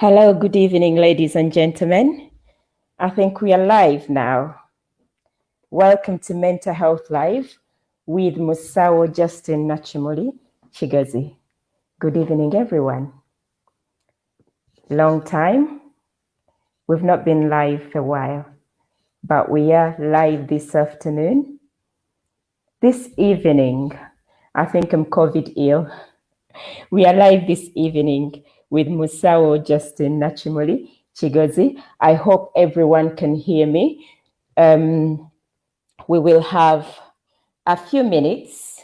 Hello, good evening, ladies and gentlemen. I think we are live now. Welcome to Mental Health Live with Musawo Justine Nakimuli Kigozi. Good evening, everyone. Long time. We've not been live for a while, but we are live this afternoon. This evening, I think I'm COVID ill. We are live this evening with Musawo Justine Nakimuli Kigozi. I hope everyone can hear me. We will have a few minutes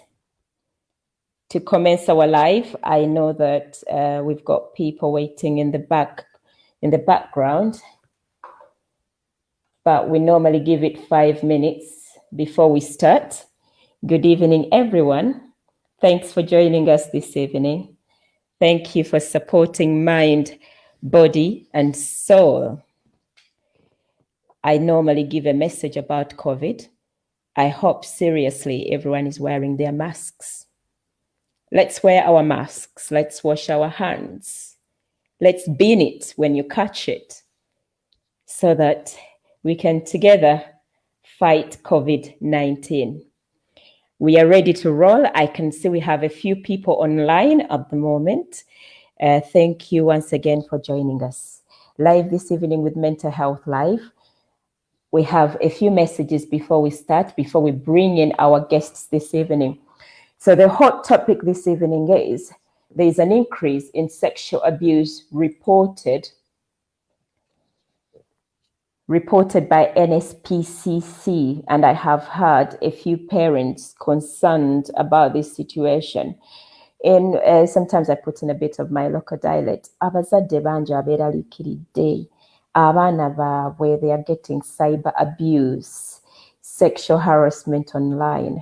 to commence our live. I know that we've got people waiting in the background, but we normally give it 5 minutes before we start. Good evening, everyone. Thanks for joining us this evening. Thank you for supporting Mind, Body, and Soul. I normally give a message about COVID. I hope seriously everyone is wearing their masks. Let's wear our masks. Let's wash our hands. Let's bin it when you catch it so that we can together fight COVID-19. We are ready to roll. I can see we have a few people online at the moment. Thank you once again for joining us. Live this evening with Mental Health Live. We have a few messages before we start, before we bring in our guests this evening. So the hot topic this evening is there is an increase in sexual abuse reported by NSPCC, and I have heard a few parents concerned about this situation. Sometimes I put in a bit of my local dialect. Abazadde banje abeeraliikiridde abaana baabwe, they are getting cyber abuse, sexual harassment online.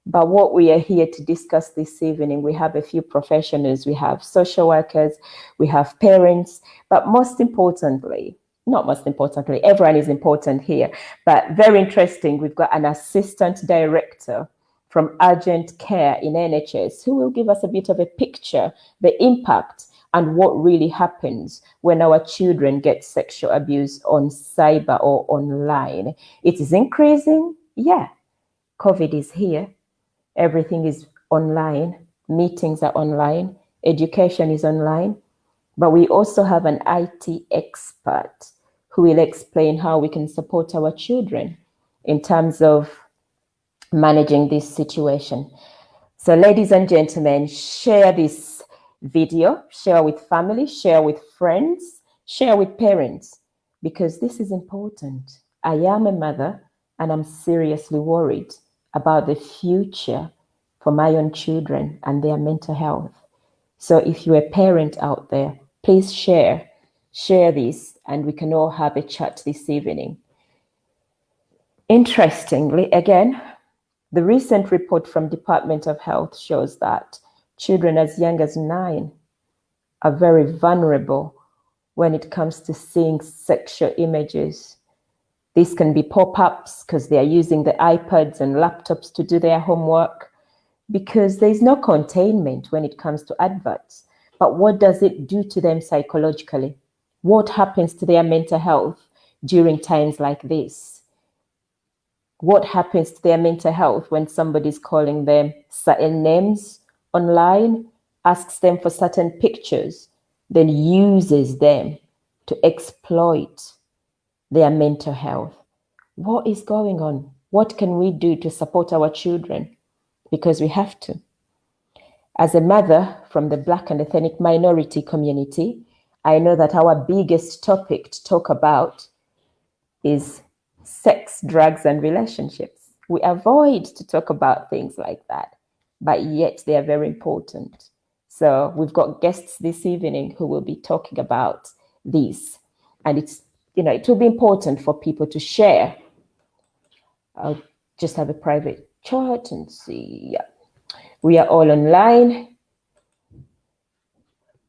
But what we are here to discuss this evening, we have a few professionals, we have social workers, we have parents, but most importantly, not most importantly, everyone is important here, but very interesting, we've got an assistant director from urgent care in NHS who will give us a bit of a picture, the impact and what really happens when our children get sexual abuse on cyber or online. It is increasing, yeah. COVID is here. Everything is online. Meetings are online. Education is online. But we also have an IT expert who will explain how we can support our children in terms of managing this situation. So ladies and gentlemen, share this video, share with family, share with friends, share with parents, because this is important. I am a mother and I'm seriously worried about the future for my own children and their mental health. So if you're a parent out there, please share this, and we can all have a chat this evening. Interestingly, again, the recent report from Department of Health shows that children as young as 9 are very vulnerable when it comes to seeing sexual images. These can be pop-ups because they are using the iPads and laptops to do their homework, because there's no containment when it comes to adverts. But what does it do to them psychologically? What happens to their mental health during times like this? What happens to their mental health when somebody's calling them certain names online, asks them for certain pictures, then uses them to exploit their mental health? What is going on? What can we do to support our children? Because we have to. As a mother from the Black and ethnic minority community, I know that our biggest topic to talk about is sex, drugs, and relationships. We avoid to talk about things like that, but yet they are very important. So we've got guests this evening who will be talking about this. And it will be important for people to share. I'll just have a private chat and see. Yeah. We are all online.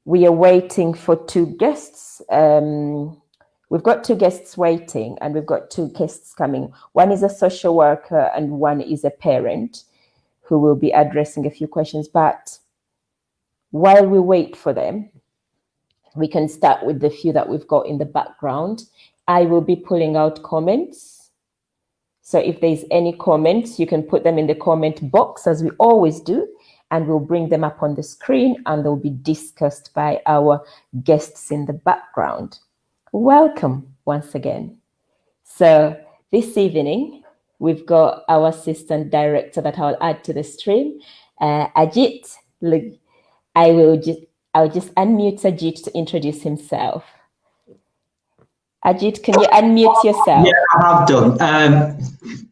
We are waiting for 2 guests. We've got 2 guests waiting, and we've got 2 guests coming. One is a social worker and one is a parent who will be addressing a few questions. But while we wait for them, we can start with the few that we've got in the background. I will be pulling out comments. So if there's any comments, you can put them in the comment box as we always do, and we'll bring them up on the screen and they'll be discussed by our guests in the background. Welcome once again. So this evening, we've got our assistant director that I'll add to the stream, Ajit. I'll just unmute Ajit to introduce himself. Ajit, can you unmute yourself? Yeah, I have done.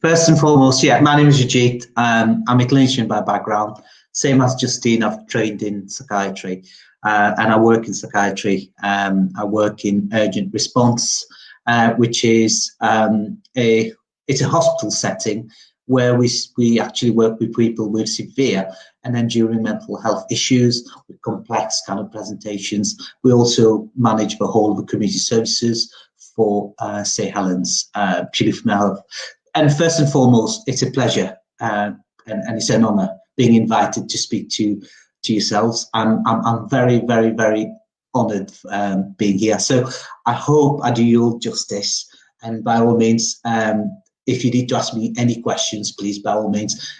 First and foremost, yeah, my name is Ajit. I'm a clinician by background. Same as Justine, I've trained in psychiatry and I work in psychiatry. I work in urgent response, which is it's a hospital setting where we actually work with people with severe and enduring mental health issues, with complex kind of presentations. We also manage the whole of the community services for St. Helens, Chile for Health. And first and foremost, it's a pleasure and it's an honour being invited to speak to yourselves. I'm very, very, very honoured being here. So I hope I do you all justice. And by all means, if you need to ask me any questions, please, by all means,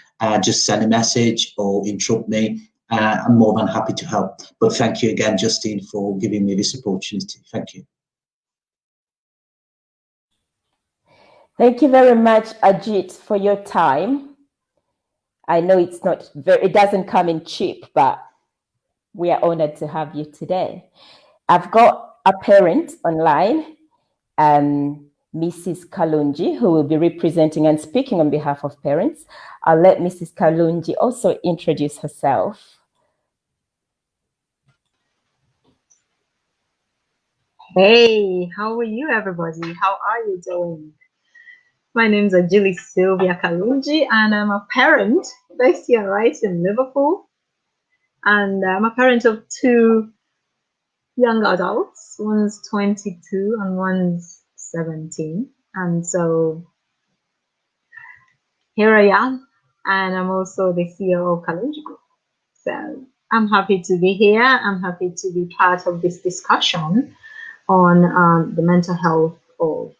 just send a message or interrupt me. I'm more than happy to help. But thank you again, Justine, for giving me this opportunity. Thank you. Thank you very much, Ajit, for your time. I know it's not it doesn't come in cheap, but we are honored to have you today. I've got a parent online, Mrs. Kalunji, who will be representing and speaking on behalf of parents. I'll let Mrs. Kalunji also introduce herself. Hey, how are you, everybody? How are you doing? My name is Ajili Sylvia Kalunji, and I'm a parent based here right in Liverpool. And I'm a parent of two young adults. One's 22 and one's 17. And so here I am, and I'm also the CEO of Kalunji Group. So I'm happy to be here. I'm happy to be part of this discussion on the mental health of,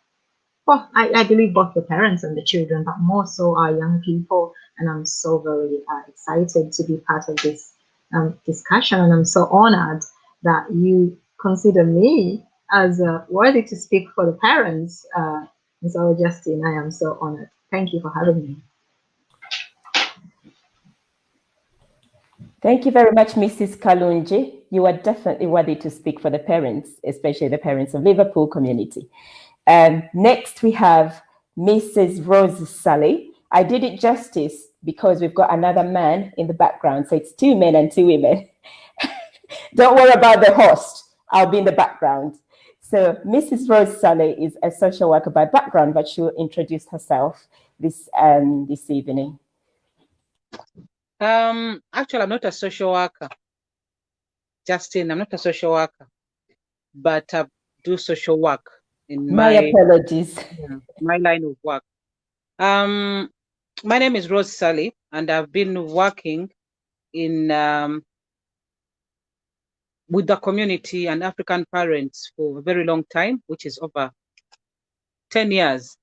well, I believe both the parents and the children, but more so our young people. And I'm so very excited to be part of this discussion. And I'm so honored that you consider me as worthy to speak for the parents. Musawo Justine, I am so honored. Thank you for having me. Thank you very much, Mrs. Kalunji. You are definitely worthy to speak for the parents, especially the parents of Liverpool community. Next, we have Mrs. Rose Sully. I did it justice because we've got another man in the background, so it's two men and two women. Don't worry about the host. I'll be in the background. So Mrs. Rose Sully is a social worker by background, but she'll introduce herself this evening. Actually, I'm not a social worker. Justine, I'm not a social worker, but I do social work in my apologies. My line of work. My name is Rose Sully, and I've been working in with the community and African parents for a very long time, which is over 10 years.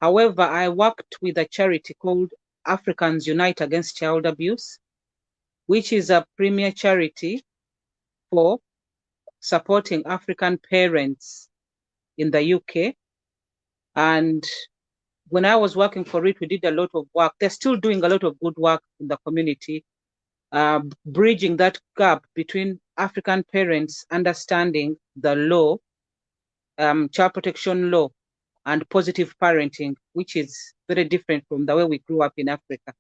However, I worked with a charity called Africans Unite Against Child Abuse, which is a premier charity for supporting African parents in the UK. And when I was working for it, we did a lot of work. They're still doing a lot of good work in the community, bridging that gap between African parents understanding the law, child protection law, and positive parenting, which is very different from the way we grew up in Africa.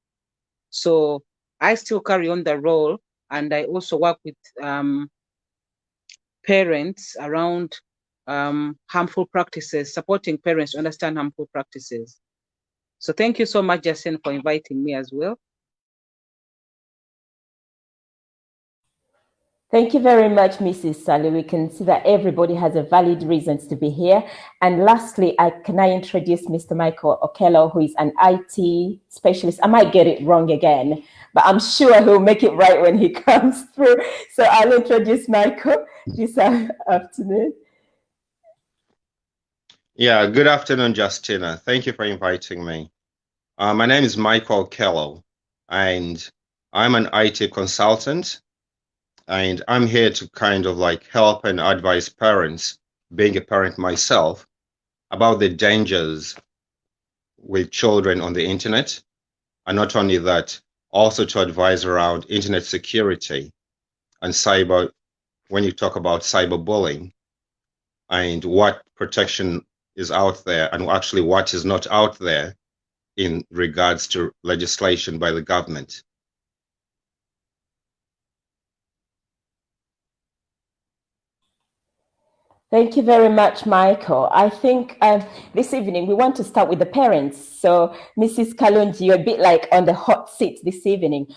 So I still carry on the role, and I also work with parents around harmful practices, supporting parents to understand harmful practices. So thank you so much, Justine, for inviting me as well. Thank you very much, Mrs. Sally. We can see that everybody has a valid reasons to be here. And lastly, can I introduce Mr. Michael Okello, who is an IT specialist. I might get it wrong again, but I'm sure he'll make it right when he comes through. So I'll introduce Michael this afternoon. Yeah, good afternoon, Justina. Thank you for inviting me. My name is Michael Kello, and I'm an IT consultant, and I'm here to kind of like help and advise parents, being a parent myself, about the dangers with children on the internet. And not only that, also to advise around internet security and cyber, when you talk about cyberbullying and what protection is out there and actually what is not out there in regards to legislation by the government. Thank you very much, Michael. I think this evening we want to start with the parents. So, Mrs. Kalonji, you're a bit like on the hot seat this evening.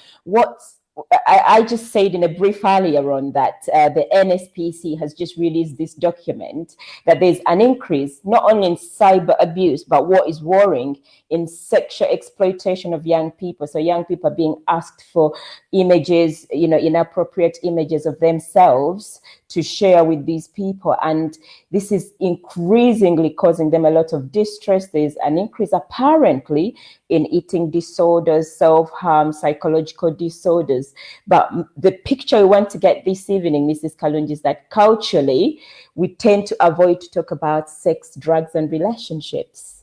I just said in a brief earlier on that the NSPC has just released this document that there's an increase not only in cyber abuse, but what is worrying, in sexual exploitation of young people. So young people are being asked for images, inappropriate images of themselves to share with these people. And this is increasingly causing them a lot of distress. There's an increase apparently in eating disorders, self-harm, psychological disorders. But the picture we want to get this evening, Mrs. Kalunji, is that culturally, we tend to avoid to talk about sex, drugs, and relationships.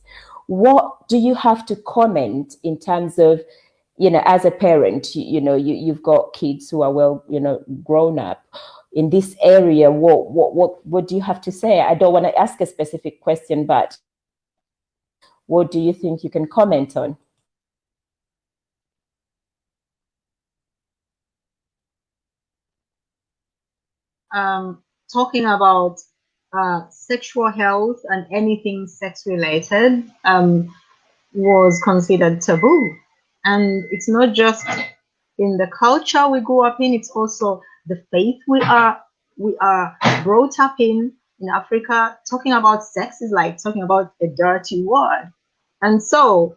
What do you have to comment in terms of, as a parent, you've got kids who are well, grown up in this area? What do you have to say? I don't want to ask a specific question, but what do you think you can comment on? Talking about sexual health and anything sex related was considered taboo. And it's not just in the culture we grew up in, it's also the faith we are brought up in Africa. Talking about sex is like talking about a dirty word. And so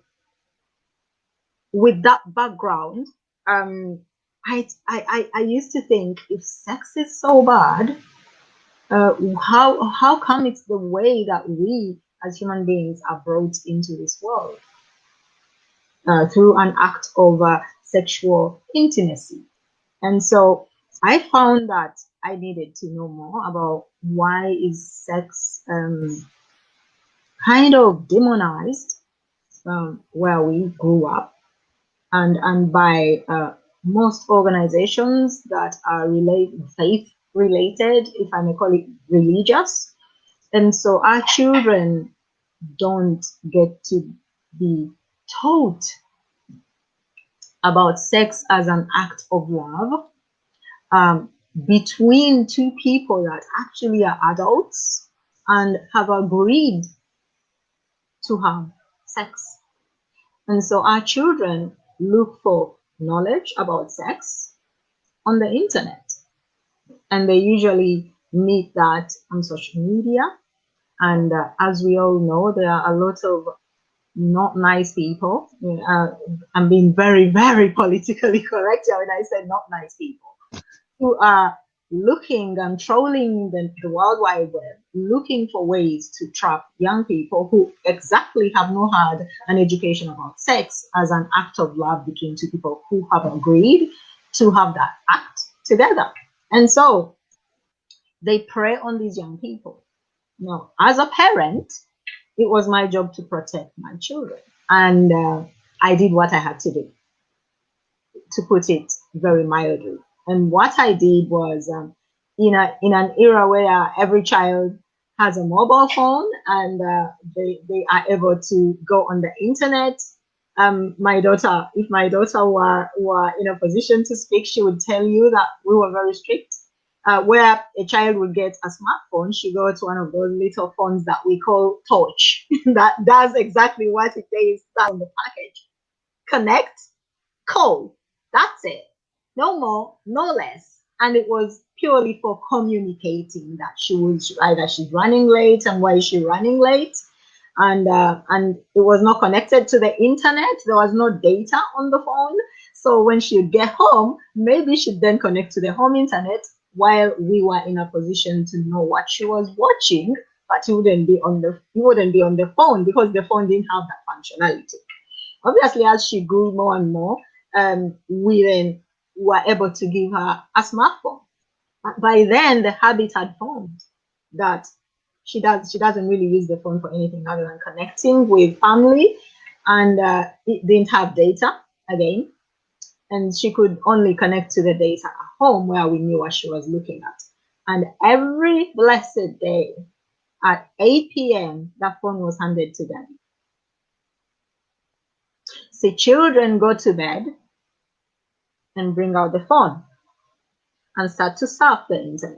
with that background, I used to think, if sex is so bad, how come it's the way that we as human beings are brought into this world through an act of sexual intimacy? And so I found that I needed to know more about why is sex kind of demonized where we grew up, and by most organizations that are faith related, if I may call it religious. And so our children don't get to be taught about sex as an act of love between two people that actually are adults and have agreed to have sex. And so our children look for knowledge about sex on the internet, and they usually meet that on social media. And as we all know, there are a lot of not nice people. I'm being very, very politically correct here when I said not nice people, who are looking and trolling the World Wide Web, looking for ways to trap young people who exactly have not had an education about sex as an act of love between two people who have agreed to have that act together. And so they prey on these young people. Now, as a parent, it was my job to protect my children. And I did what I had to do, to put it very mildly. And what I did was, in an era where every child has a mobile phone and they are able to go on the internet. If my daughter were in a position to speak, she would tell you that we were very strict. Where a child would get a smartphone, she go to one of those little phones that we call touch. That does exactly what it says on the package. Connect, call. That's it. No more, no less. and it was purely for communicating that she's running late and why is she running late, and it was not connected to the internet. There was no data on the phone, so when she'd get home, maybe she'd then connect to the home internet while we were in a position to know what she was watching, but it wouldn't be on the phone because the phone didn't have that functionality. Obviously, as she grew more and more, we then were able to give her a smartphone. But by then, the habit had formed that she doesn't really use the phone for anything other than connecting with family, and it didn't have data again, and she could only connect to the data at home where we knew what she was looking at. And every blessed day at 8 p.m., that phone was handed to them. See, children go to bed and bring out the phone and start to surf the internet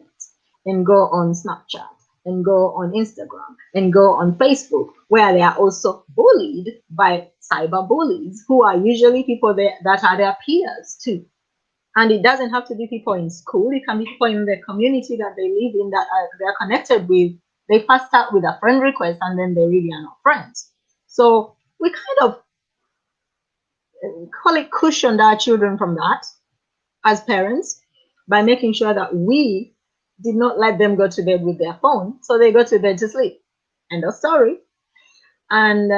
and go on Snapchat and go on Instagram and go on Facebook, where they are also bullied by cyber bullies, who are usually people that are their peers too. And it doesn't have to be people in school. It can be people in the community that they live in that they're connected with. They first start with a friend request and then they really are not friends. So we kind of call it cushioned our children from that as parents by making sure that we did not let them go to bed with their phone. So they go to bed to sleep. End of story. And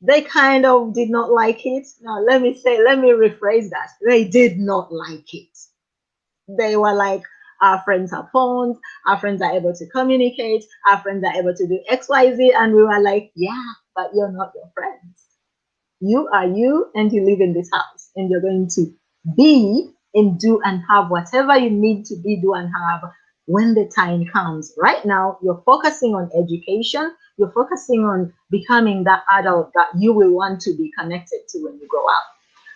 they kind of did not like it. Now, let me rephrase that. They did not like it. They were like, our friends have phones, our friends are able to communicate, our friends are able to do X, Y, Z. And we were like, yeah, but you're not your friends. You are you, and you live in this house, and you're going to be and do and have whatever you need to be, do and have when the time comes. Right now, you're focusing on education. You're focusing on becoming that adult that you will want to be connected to when you grow up.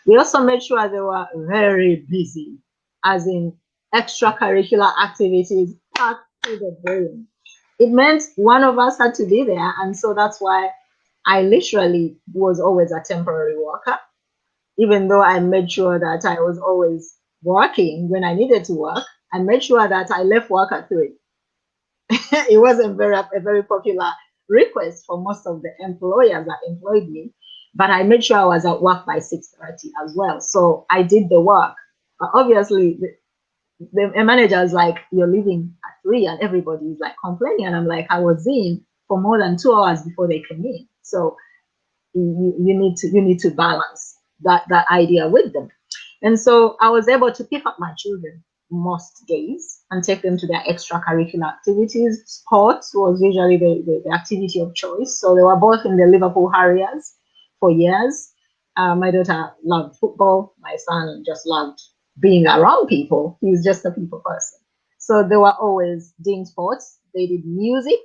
We also made sure they were very busy, as in extracurricular activities packed to the brim. It meant one of us had to be there, and so that's why I literally was always a temporary worker, even though I made sure that I was always working when I needed to work. I made sure that I left work at 3. It wasn't a very popular request for most of the employers that employed me, but I made sure I was at work by 6:30 as well. So I did the work. But obviously, the manager's like, you're leaving at 3, and everybody is like complaining. And I'm like, I was in for more than 2 hours before they came in. So you need to balance that idea with them. And so I was able to pick up my children most days and take them to their extracurricular activities. Sports was usually the activity of choice. So they were both in the Liverpool Harriers for years. My daughter loved football. My son just loved being around people. He's just a people person. So they were always doing sports. They did music,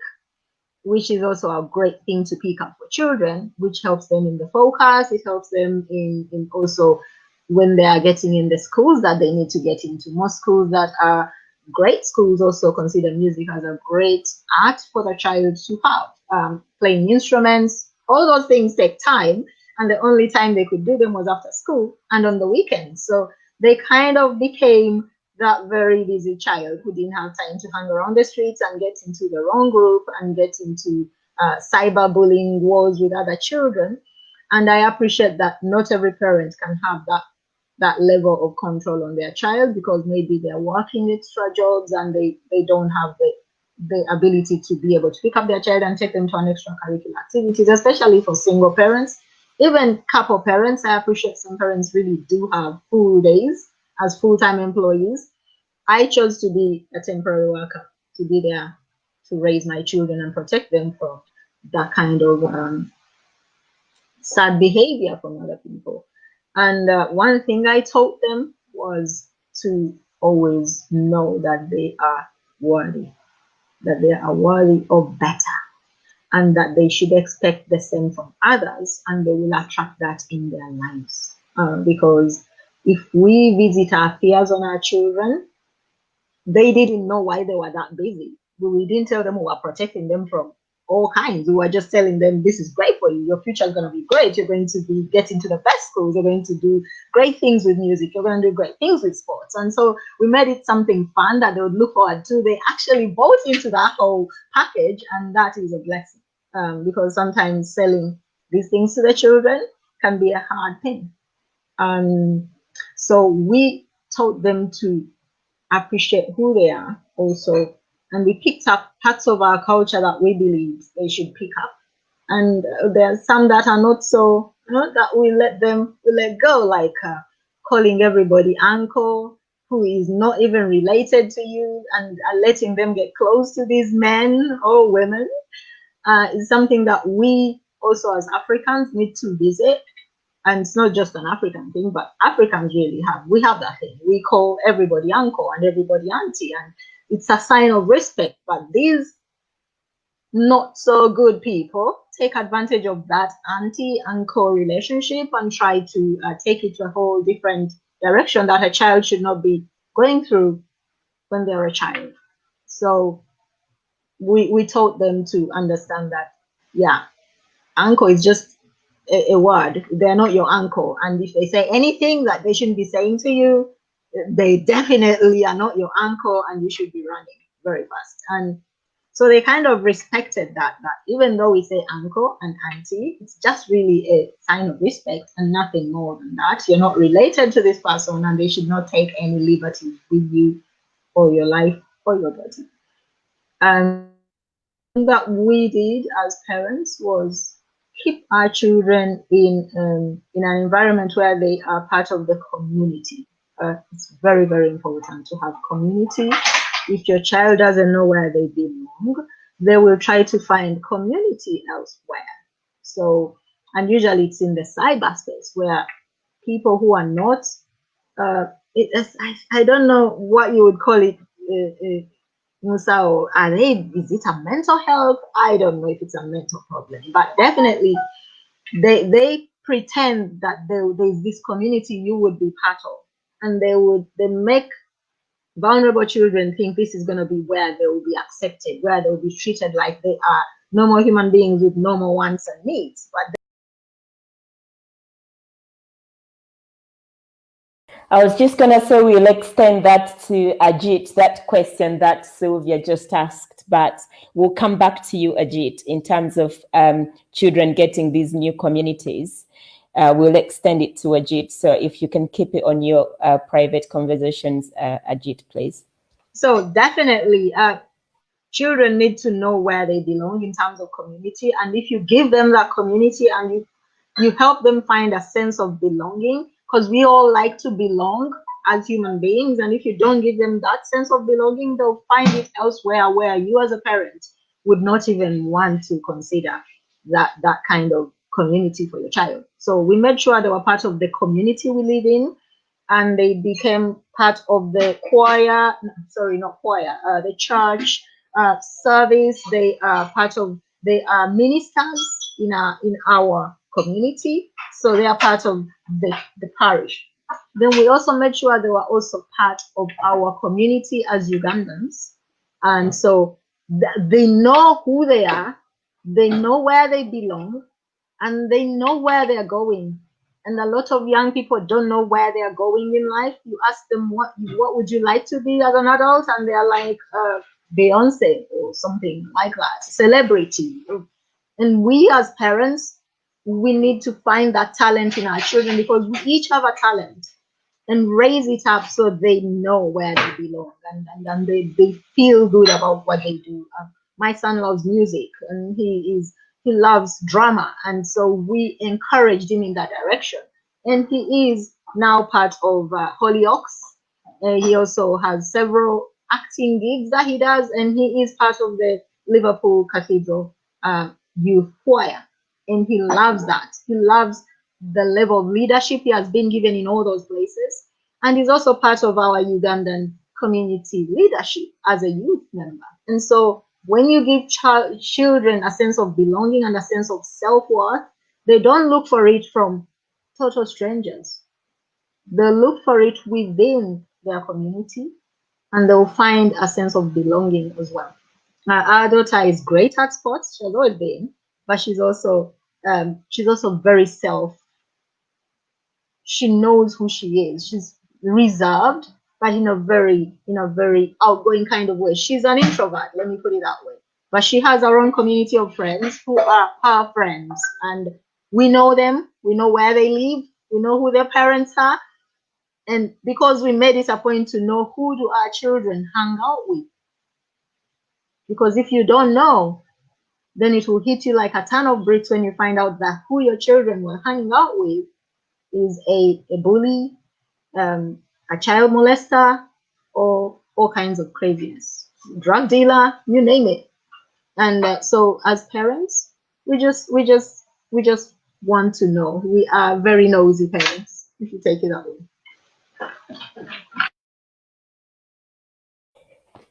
which is also a great thing to pick up for children, which helps them in the focus. It helps them in also when they are getting in the schools that they need to get into. Most schools that are great schools also consider music as a great art for the child to have. Playing instruments, all those things take time, and the only time they could do them was after school and on the weekends. So they kind of became that very busy child who didn't have time to hang around the streets and get into the wrong group and get into cyberbullying wars with other children. And I appreciate that not every parent can have that level of control on their child, because maybe they're working extra jobs and they don't have the ability to be able to pick up their child and take them to an extracurricular activities, especially for single parents. Even couple parents, I appreciate some parents really do have full days as full-time employees. I chose to be a temporary worker, to be there to raise my children and protect them from that kind of sad behavior from other people. And one thing I taught them was to always know that they are worthy of better, and that they should expect the same from others, and they will attract that in their lives. Because if we visit our fears on our children, they didn't know why they were that busy. We didn't tell them we were protecting them from all kinds. We were just telling them, this is great for you. Your future is going to be great. You're going to be getting to the best schools. You're going to do great things with music. You're going to do great things with sports. And so we made it something fun that they would look forward to. They actually bought into that whole package, and that is a blessing, because sometimes selling these things to the children can be a hard thing. So we taught them to appreciate who they are also, and we picked up parts of our culture that we believe they should pick up, and there are some that are not so, that we let go, like calling everybody uncle who is not even related to you, and letting them get close to these men or women is something that we also as Africans need to visit. And it's not just an African thing, but Africans really we have that thing. We call everybody uncle and everybody auntie, and it's a sign of respect. But these not so good people take advantage of that auntie uncle relationship and try to take it to a whole different direction that a child should not be going through when they're a child. So we taught them to understand that, yeah, uncle is just a word. They're not your uncle, and if they say anything that they shouldn't be saying to you, they definitely are not your uncle, and you should be running very fast. And so they kind of respected that even though we say uncle and auntie, it's just really a sign of respect and nothing more than that. You're not related to this person, and they should not take any liberty with you or your life or your body. And that we did as parents was keep our children in an environment where they are part of the community. It's very, very important to have community. If your child doesn't know where they belong, they will try to find community elsewhere. So, and usually it's in the cyberspace where people who are not, I don't know what you would call it, Musawo, is it a mental health? I don't know if it's a mental problem, but definitely they pretend that there's this community you would be part of, and they make vulnerable children think this is going to be where they will be accepted, where they will be treated like they are normal human beings with normal wants and needs. But I was just going to say we'll extend that to Ajit, that question that Sylvia just asked, but we'll come back to you, Ajit, in terms of children getting these new communities. We'll extend it to Ajit. So if you can keep it on your private conversations, Ajit, please. So definitely, children need to know where they belong in terms of community. And if you give them that community and you help them find a sense of belonging, because we all like to belong as human beings. And if you don't give them that sense of belonging, they'll find it elsewhere where you as a parent would not even want to consider that kind of community for your child. So we made sure they were part of the community we live in, and they became part of the choir, sorry, not choir, the church service. They are ministers in our community, so they are part of the parish. Then we also made sure they were also part of our community as Ugandans, and so they know who they are, they know where they belong, and they know where they are going. And a lot of young people don't know where they are going in life. You ask them what would you like to be as an adult, and they are like Beyonce or something like that, celebrity. And we as parents, we need to find that talent in our children, because we each have a talent, and raise it up so they know where they belong, and they feel good about what they do. My son loves music, and he loves drama, and so we encouraged him in that direction. And he is now part of Hollyoaks. He also has several acting gigs that he does, and he is part of the Liverpool Cathedral youth choir, and he loves that. He loves the level of leadership he has been given in all those places, and he's also part of our Ugandan community leadership as a youth member. And so when you give children a sense of belonging and a sense of self-worth, they don't look for it from total strangers. They look for it within their community, and they'll find a sense of belonging as well. Our daughter is great at sports. She has always been, but she's also very she knows who she is. She's reserved, but in a very outgoing kind of way. She's an introvert, let me put it that way. But she has her own community of friends who are her friends, and we know them, we know where they live, we know who their parents are. And because we made it a point to know who do our children hang out with. Because if you don't know, then it will hit you like a ton of bricks when you find out that who your children were hanging out with is a bully, a child molester, or all kinds of craziness, drug dealer, you name it. And so as parents, we just want to know. We are very nosy parents, if you take it that way.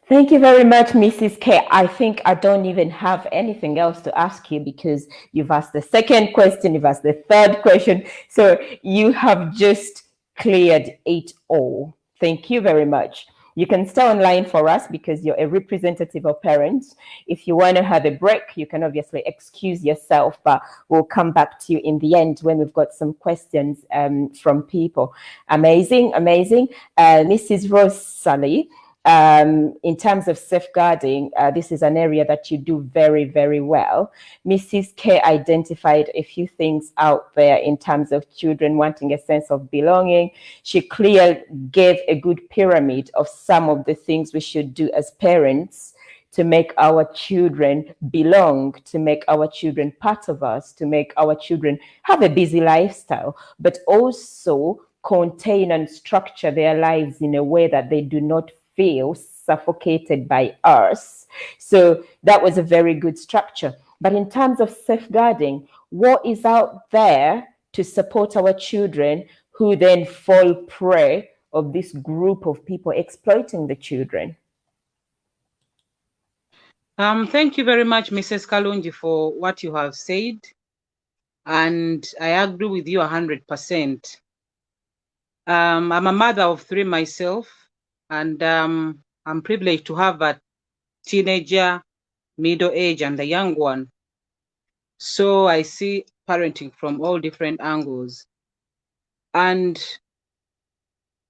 Thank you very much, Mrs. K. I think I don't even have anything else to ask you because you've asked the second question, you've asked the third question. So you have just cleared it all. Thank you very much. You can stay online for us because you're a representative of parents. If you want to have a break, you can obviously excuse yourself, but we'll come back to you in the end when we've got some questions from people. Amazing, amazing. Mrs. Rosalie, in terms of safeguarding, this is an area that you do very, very well. Mrs. K identified a few things out there in terms of children wanting a sense of belonging. She clearly gave a good pyramid of some of the things we should do as parents to make our children belong, to make our children part of us, to make our children have a busy lifestyle, but also contain and structure their lives in a way that they do not feel suffocated by us. So that was a very good structure. But in terms of safeguarding, what is out there to support our children who then fall prey of this group of people exploiting the children? Thank you very much, Mrs. Kalunji, for what you have said. And I agree with you 100%. I'm a mother of 3 myself, and I'm privileged to have a teenager, middle age, and a young one. So I see parenting from all different angles. And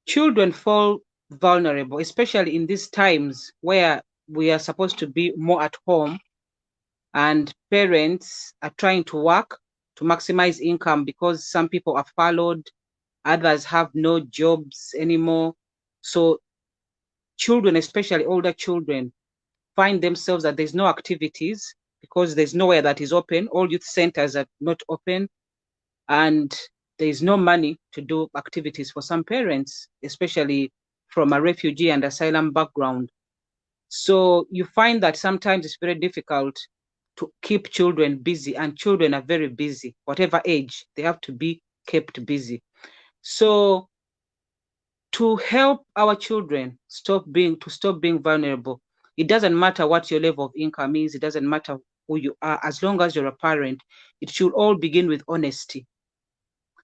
children fall vulnerable, especially in these times where we are supposed to be more at home and parents are trying to work to maximize income because some people are furloughed, others have no jobs anymore. So children, especially older children, find themselves that there's no activities because there's nowhere that is open. All youth centers are not open, and there's no money to do activities for some parents, especially from a refugee and asylum background. So you find that sometimes it's very difficult to keep children busy, and children are very busy, whatever age, they have to be kept busy. So to help our children stop being vulnerable, it doesn't matter what your level of income is, it doesn't matter who you are, as long as you're a parent, it should all begin with honesty.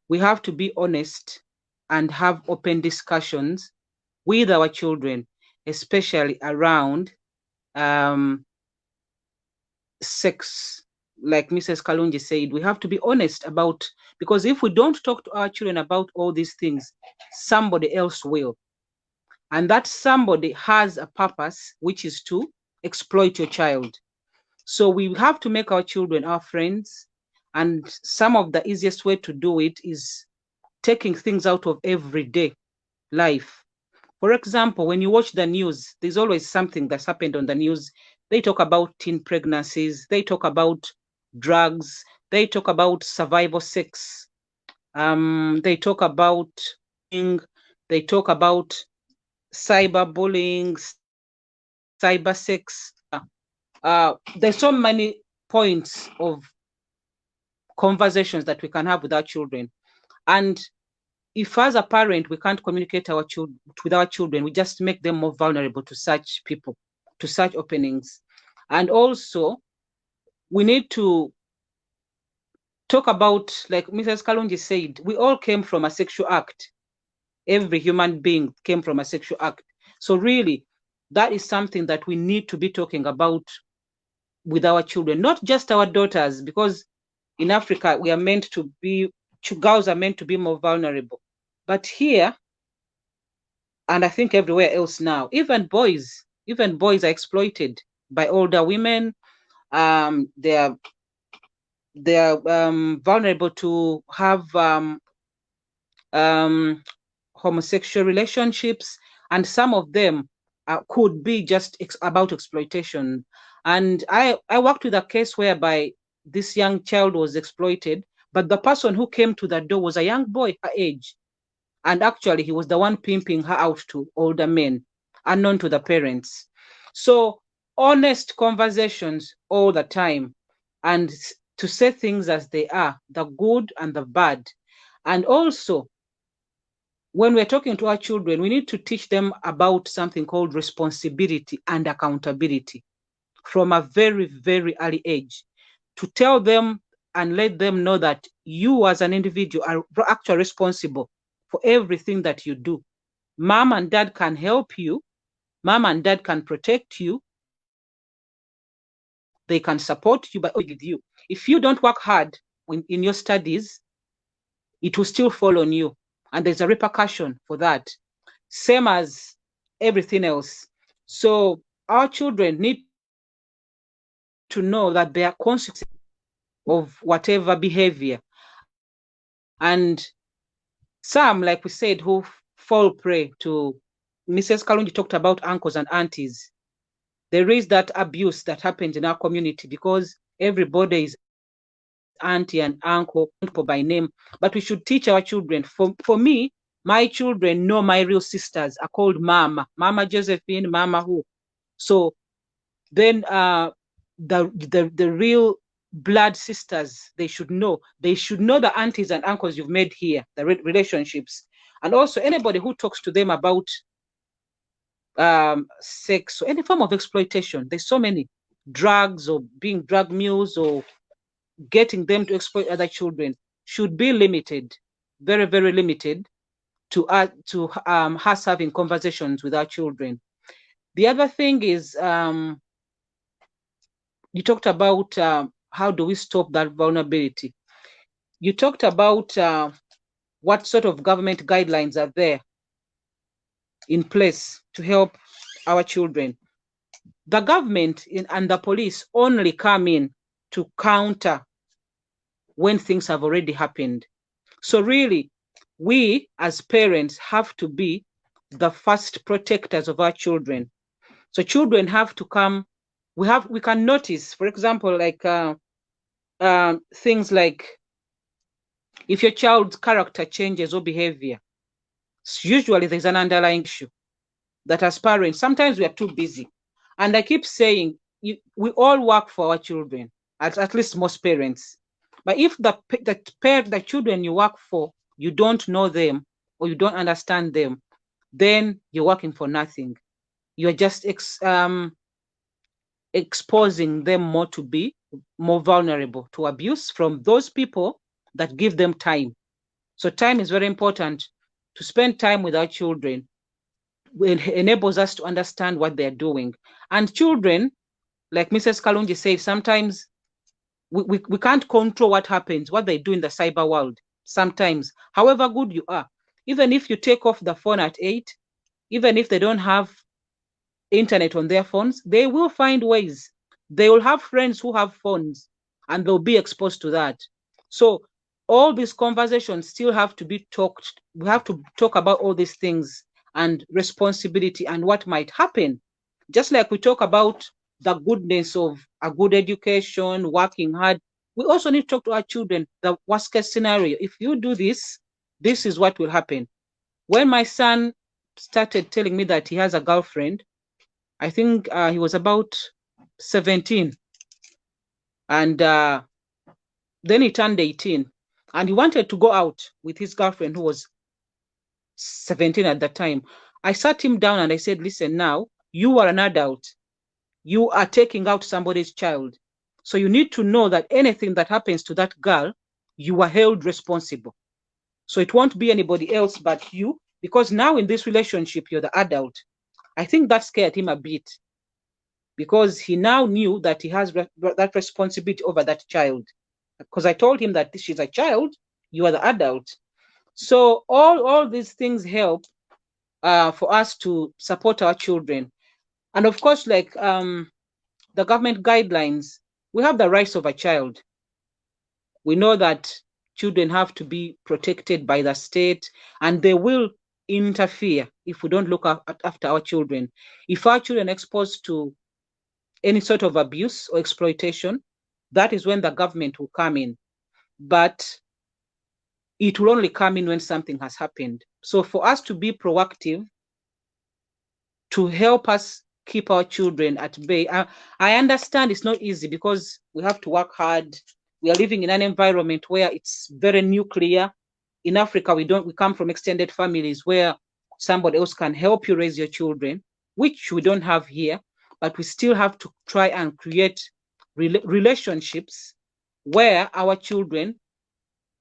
We have to be honest and have open discussions with our children, especially around sex. Like Mrs. Kalunji said, we have to be honest about, because if we don't talk to our children about all these things, somebody else will. And that somebody has a purpose, which is to exploit your child. So we have to make our children our friends. And some of the easiest way to do it is taking things out of everyday life. For example, when you watch the news, there's always something that's happened on the news. They talk about teen pregnancies, they talk about drugs, they talk about survival sex, they talk about cyberbullying, cyber sex. There's so many points of conversations that we can have with our children. And if as a parent we can't communicate with our children, we just make them more vulnerable to such people, to such openings. And also, we need to talk about, like Mrs. Kalunji said, we all came from a sexual act. Every human being came from a sexual act. So really, that is something that we need to be talking about with our children, not just our daughters, because in Africa, we are meant to be, girls are meant to be more vulnerable. But here, and I think everywhere else now, even boys are exploited by older women. They are vulnerable to have homosexual relationships, and some of them could be just about exploitation. And I worked with a case whereby this young child was exploited, but the person who came to the door was a young boy her age, and actually he was the one pimping her out to older men, unknown to the parents. So honest conversations all the time, and to say things as they are, the good and the bad. And also, when we're talking to our children, we need to teach them about something called responsibility and accountability from a very, very early age, to tell them and let them know that you as an individual are actually responsible for everything that you do. Mom and dad can help you. Mom and dad can protect you. They can support you, but with you. If you don't work hard in your studies, it will still fall on you. And there's a repercussion for that. Same as everything else. So our children need to know that there are consequences of whatever behavior. And some, like we said, who fall prey to, Mrs. Kalunji talked about uncles and aunties. There is that abuse that happens in our community because everybody is auntie and uncle by name, but we should teach our children. For me, my children know my real sisters are called Mama Josephine, Mama who. So then the real blood sisters, they should know the aunties and uncles you've made here, the relationships. And also anybody who talks to them about sex or any form of exploitation, there's so many, drugs or being drug mules or getting them to exploit other children, should be limited, very, very limited to us having conversations with our children. The other thing is, you talked about how do we stop that vulnerability. You talked about what sort of government guidelines are there in place to help our children. The government and the police only come in to counter when things have already happened. So really, we as parents have to be the first protectors of our children. So children have to come. We can notice, for example, like things like if your child's character changes or behavior, usually there's an underlying issue that as parents, sometimes we are too busy. And I keep saying, we all work for our children, at least most parents. But if the children you work for, you don't know them or you don't understand them, then you're working for nothing. You're just exposing them more to be more vulnerable to abuse from those people that give them time. So time is very important. To spend time with our children enables us to understand what they're doing. And children, like Mrs. Kalunji said, sometimes we can't control what happens, what they do in the cyber world. Sometimes, however good you are, even if you take off the phone at 8, even if they don't have internet on their phones, they will find ways. They will have friends who have phones and they'll be exposed to that. So all these conversations still have to be talked. We have to talk about all these things and responsibility and what might happen. Just like we talk about the goodness of a good education, working hard, we also need to talk to our children, the worst case scenario. If you do this, this is what will happen. When my son started telling me that he has a girlfriend, I think he was about 17. And then he turned 18. And he wanted to go out with his girlfriend who was 17 at that time. I sat him down and I said, listen, now, you are an adult. You are taking out somebody's child. So you need to know that anything that happens to that girl, you are held responsible. So it won't be anybody else but you, because now in this relationship, you're the adult. I think that scared him a bit. because he now knew that he has that responsibility over that child. Because I told him that she's a child, you are the adult. So all these things help for us to support our children. And of course, like the government guidelines, we have the rights of a child. We know that children have to be protected by the state, and they will interfere if we don't look after our children. If our children are exposed to any sort of abuse or exploitation, that is when the government will come in. But it will only come in when something has happened. So for us to be proactive, to help us keep our children at bay, I understand it's not easy because we have to work hard. We are living in an environment where it's very nuclear. In Africa, we come from extended families where somebody else can help you raise your children, which we don't have here, but we still have to try and create relationships where our children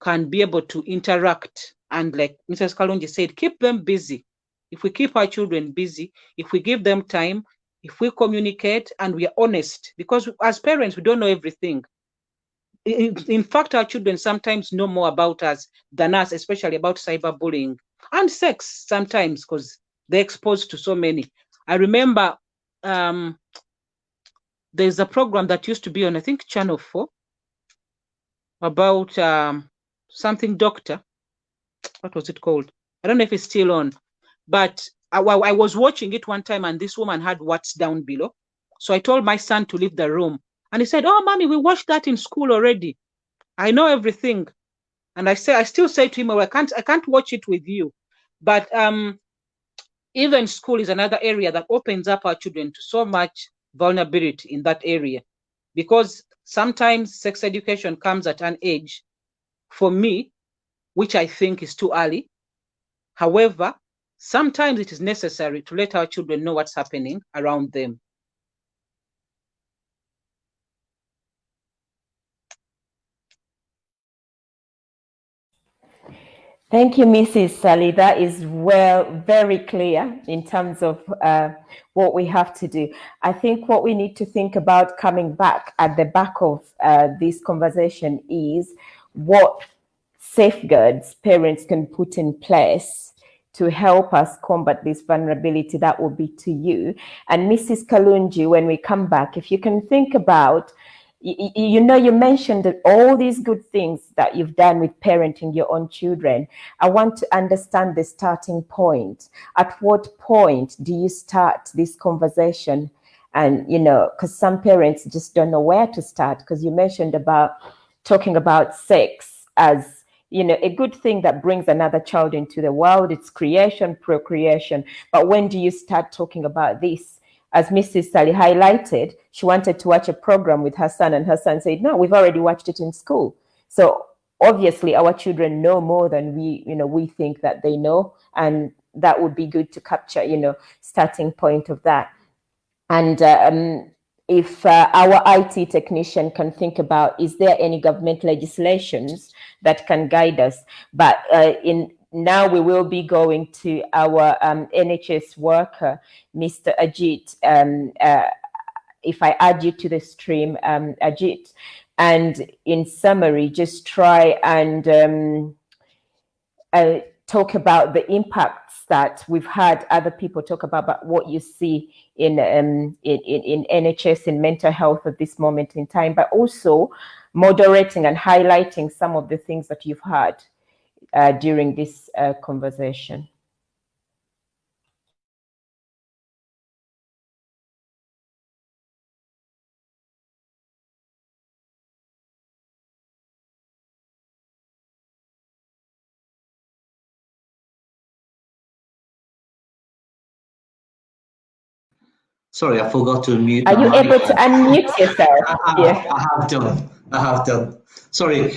can be able to interact. And like Mrs. Kalonji said, keep them busy. If we keep our children busy, if we give them time, if we communicate and we are honest, because as parents, we don't know everything. In fact, our children sometimes know more about us than us, especially about cyberbullying and sex sometimes, because they're exposed to so many. I remember there's a program that used to be on, I think, Channel 4 about something doctor. What was it called? I don't know if it's still on, but I was watching it one time and this woman had What's Down Below. So I told my son to leave the room and he said, "Oh, mommy, we watched that in school already. I know everything." And I still say to him, "Well, I can't watch it with you." But even school is another area that opens up our children to so much vulnerability in that area, because sometimes sex education comes at an age, for me, which I think is too early. However, sometimes it is necessary to let our children know what's happening around them. Thank you, Mrs. Sally. That is very clear in terms of what we have to do. I think what we need to think about coming back at the back of this conversation is what safeguards parents can put in place to help us combat this vulnerability. That will be to you. And Mrs. Kalunji, when we come back, if you can think about, you know, you mentioned that all these good things that you've done with parenting your own children. I want to understand the starting point. At what point do you start this conversation? And, you know, because some parents just don't know where to start, because you mentioned about talking about sex as, you know, a good thing that brings another child into the world. It's creation, procreation. But when do you start talking about this? As Mrs. Sally highlighted, she wanted to watch a program with her son, and her son said, "No, we've already watched it in school." So obviously our children know more than we think that they know. And that would be good to capture, starting point of that. And if our IT technician can think about, is there any government legislations that can guide us? But now we will be going to our NHS worker, Mr. Ajit. If I add you to the stream, Ajit, and in summary, just try and talk about the impacts that we've had other people talk about, but what you see in NHS, in mental health at this moment in time, but also moderating and highlighting some of the things that you've heard during this conversation. Sorry, I forgot to unmute. Are you able to unmute yourself? I have done. Sorry.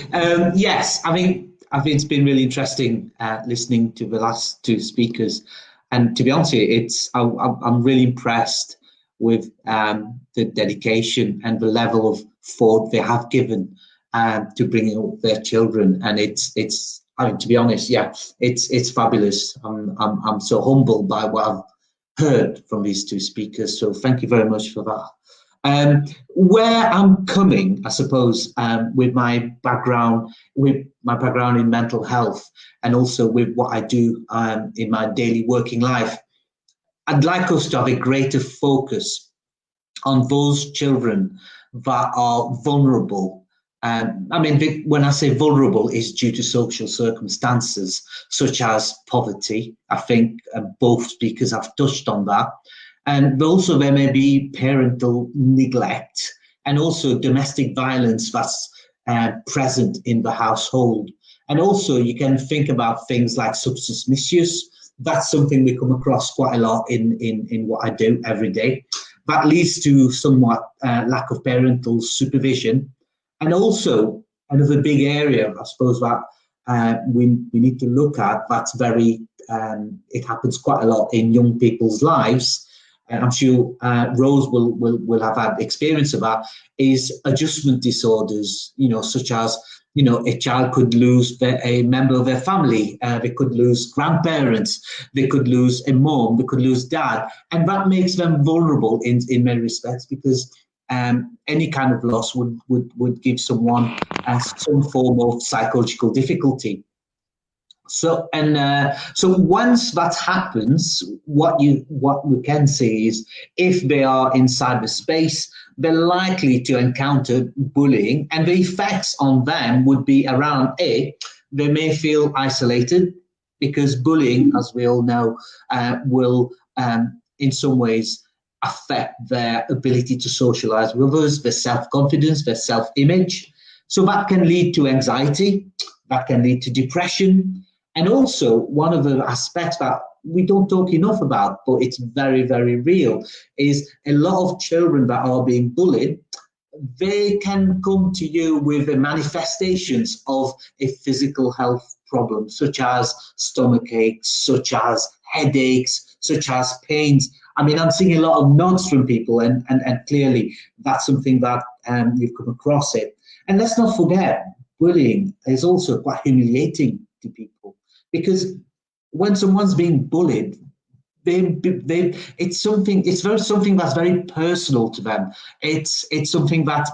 Yes, I think it's been really interesting listening to the last two speakers, and to be honest with you, I'm really impressed with the dedication and the level of thought they have given to bringing up their children, and it's. I mean, to be honest, yeah, it's fabulous. I'm so humbled by what I've heard from these two speakers. So thank you very much for that. Where I'm coming, I suppose, with my background in mental health, and also with what I do in my daily working life, I'd like us to have a greater focus on those children that are vulnerable. I mean, when I say vulnerable, it's due to social circumstances such as poverty. I think both speakers have touched on that. And also there may be parental neglect and also domestic violence that's present in the household. And also you can think about things like substance misuse. That's something we come across quite a lot in what I do every day. That leads to somewhat lack of parental supervision. And also another big area, I suppose, that we need to look at, that's very, it happens quite a lot in young people's lives. And I'm sure Rose will have had experience of that, is adjustment disorders, such as, a child could lose a member of their family, they could lose grandparents, they could lose a mom, they could lose dad, and that makes them vulnerable in many respects, because any kind of loss would give someone some form of psychological difficulty. So once that happens, what we can see is if they are in cyberspace, they're likely to encounter bullying, and the effects on them would be around they may feel isolated, because bullying, as we all know, will in some ways affect their ability to socialize with others, their self-confidence, their self-image. So that can lead to anxiety, that can lead to depression. And also, one of the aspects that we don't talk enough about, but it's very, very real, is a lot of children that are being bullied, they can come to you with the manifestations of a physical health problem, such as stomach aches, such as headaches, such as pains. I mean, I'm seeing a lot of nods from people, and clearly that's something that you've come across it. And let's not forget, bullying is also quite humiliating to people, because when someone's being bullied, it's something that's very personal to them. It's something that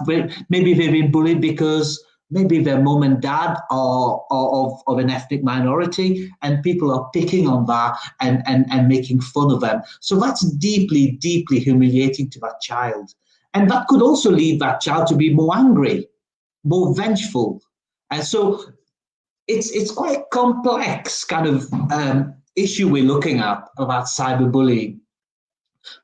maybe they've been bullied because maybe their mom and dad are of an ethnic minority, and people are picking on that and making fun of them. So that's deeply, deeply humiliating to that child. And that could also lead that child to be more angry, more vengeful. And so it's quite a complex kind of issue we're looking at about cyberbullying.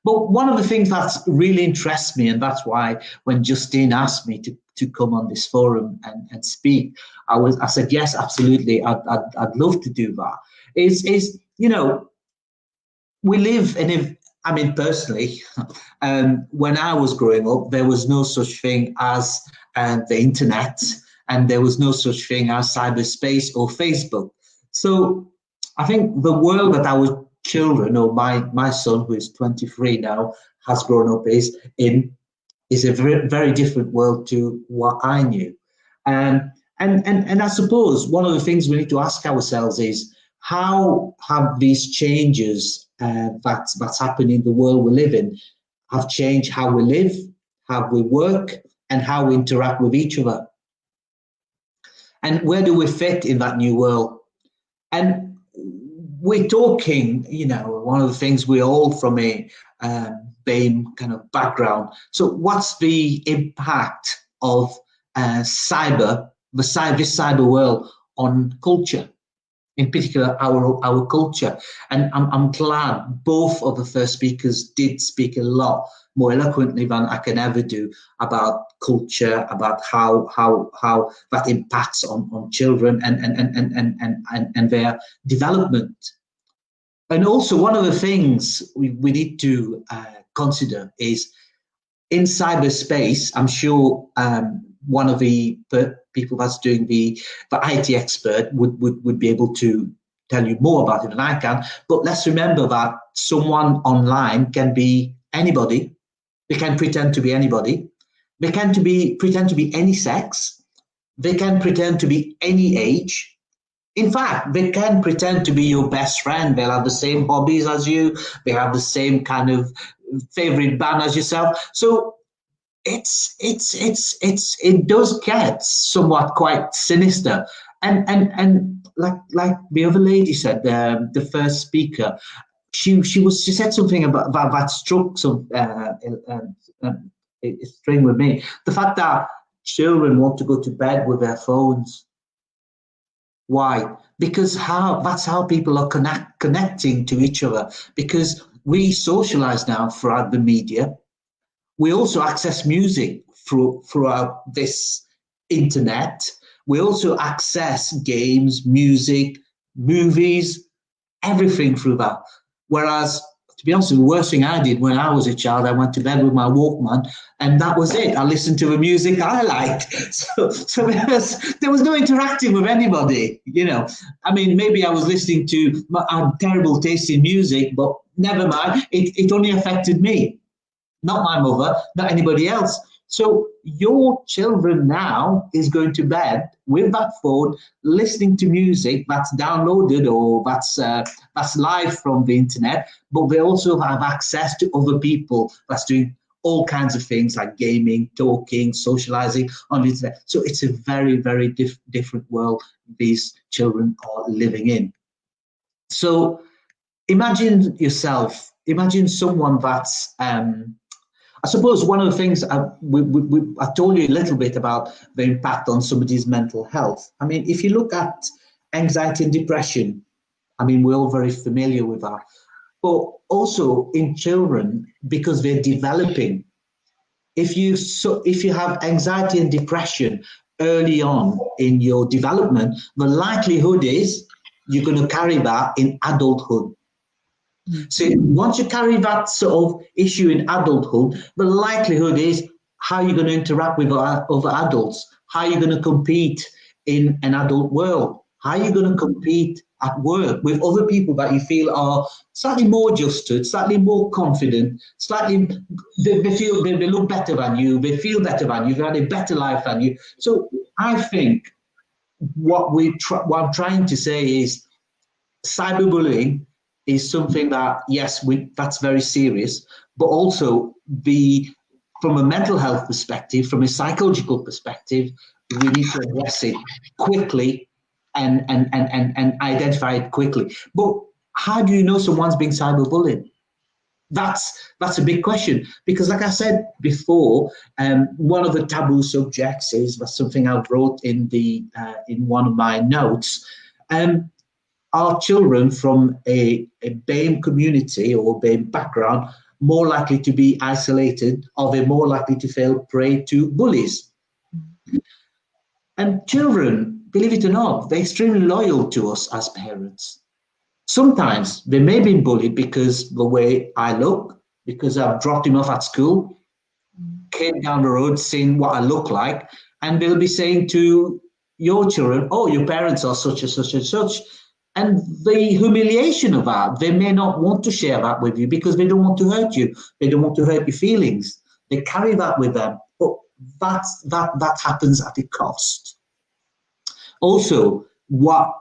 But one of the things that really interests me, and that's why when Justine asked me to come on this forum and speak, I said, yes, absolutely, I'd love to do that, is we live in I mean, personally, when I was growing up, there was no such thing as the internet, and there was no such thing as cyberspace or Facebook. So I think the world that our children, or my son, who is 23 now, has grown up is a very, very different world to what I knew. And I suppose one of the things we need to ask ourselves is, how have these changes that's happening in the world we live in have changed how we live, how we work, and how we interact with each other? And where do we fit in that new world? And we're talking, one of the things we're all from a BAME kind of background. So what's the impact of this cyber world on culture, in particular our culture? And I'm glad both of the first speakers did speak a lot more eloquently than I can ever do about culture, about how that impacts on children and their development. And also, one of the things we need to consider is, in cyberspace, I'm sure one of the people that's doing the IT expert would be able to tell you more about it than I can. But let's remember that someone online can be anybody. They can pretend to be anybody. They can pretend to be any sex. They can pretend to be any age. In fact, they can pretend to be your best friend. They'll have the same hobbies as you. They have the same kind of favorite band as yourself. So it does get somewhat quite sinister. And like the other lady said, the first speaker, she said something about that struck some a string with me. The fact that children want to go to bed with their phones. Why? Because that's how people are connecting to each other. Because we socialize now throughout the media. We also access music throughout this internet. We also access games, music, movies, everything through that. Whereas, to be honest, the worst thing I did when I was a child, I went to bed with my Walkman, and that was it. I listened to the music I liked. So there was no interacting with anybody, you know. I mean, maybe I was listening to terrible taste in music, but never mind. It only affected me, not my mother, not anybody else. So your children now is going to bed with that phone, listening to music that's downloaded or that's live from the internet, but they also have access to other people that's doing all kinds of things like gaming, talking, socializing on the internet. So it's a very, very different world these children are living in. So imagine yourself, imagine someone that's I suppose one of the things I told you a little bit about the impact on somebody's mental health. I mean, if you look at anxiety and depression, I mean, we're all very familiar with that. But also in children, because they're developing, if you have anxiety and depression early on in your development, the likelihood is you're going to carry that in adulthood. So once you carry that sort of issue in adulthood, the likelihood is how you're going to interact with other adults, how you're going to compete in an adult world, how you're going to compete at work with other people that you feel are slightly more adjusted, slightly more confident, slightly they feel they look better than you, they feel better than you, they had a better life than you. So I think what I'm trying to say is cyberbullying is something that, yes, that's very serious, but also from a mental health perspective, from a psychological perspective, we need to address it quickly and identify it quickly. But how do you know someone's being cyberbullied? That's a big question, because like I said before, one of the taboo subjects is something I wrote in one of my notes. Are children from a BAME community or BAME background more likely to be isolated? Are they more likely to fall prey to bullies? And children, believe it or not, they're extremely loyal to us as parents. Sometimes they may be bullied because the way I look, because I've dropped him off at school, came down the road, seeing what I look like, and they'll be saying to your children, oh, your parents are such and such and such. And the humiliation of that, they may not want to share that with you because they don't want to hurt you. They don't want to hurt your feelings. They carry that with them, but that happens at a cost. Also, what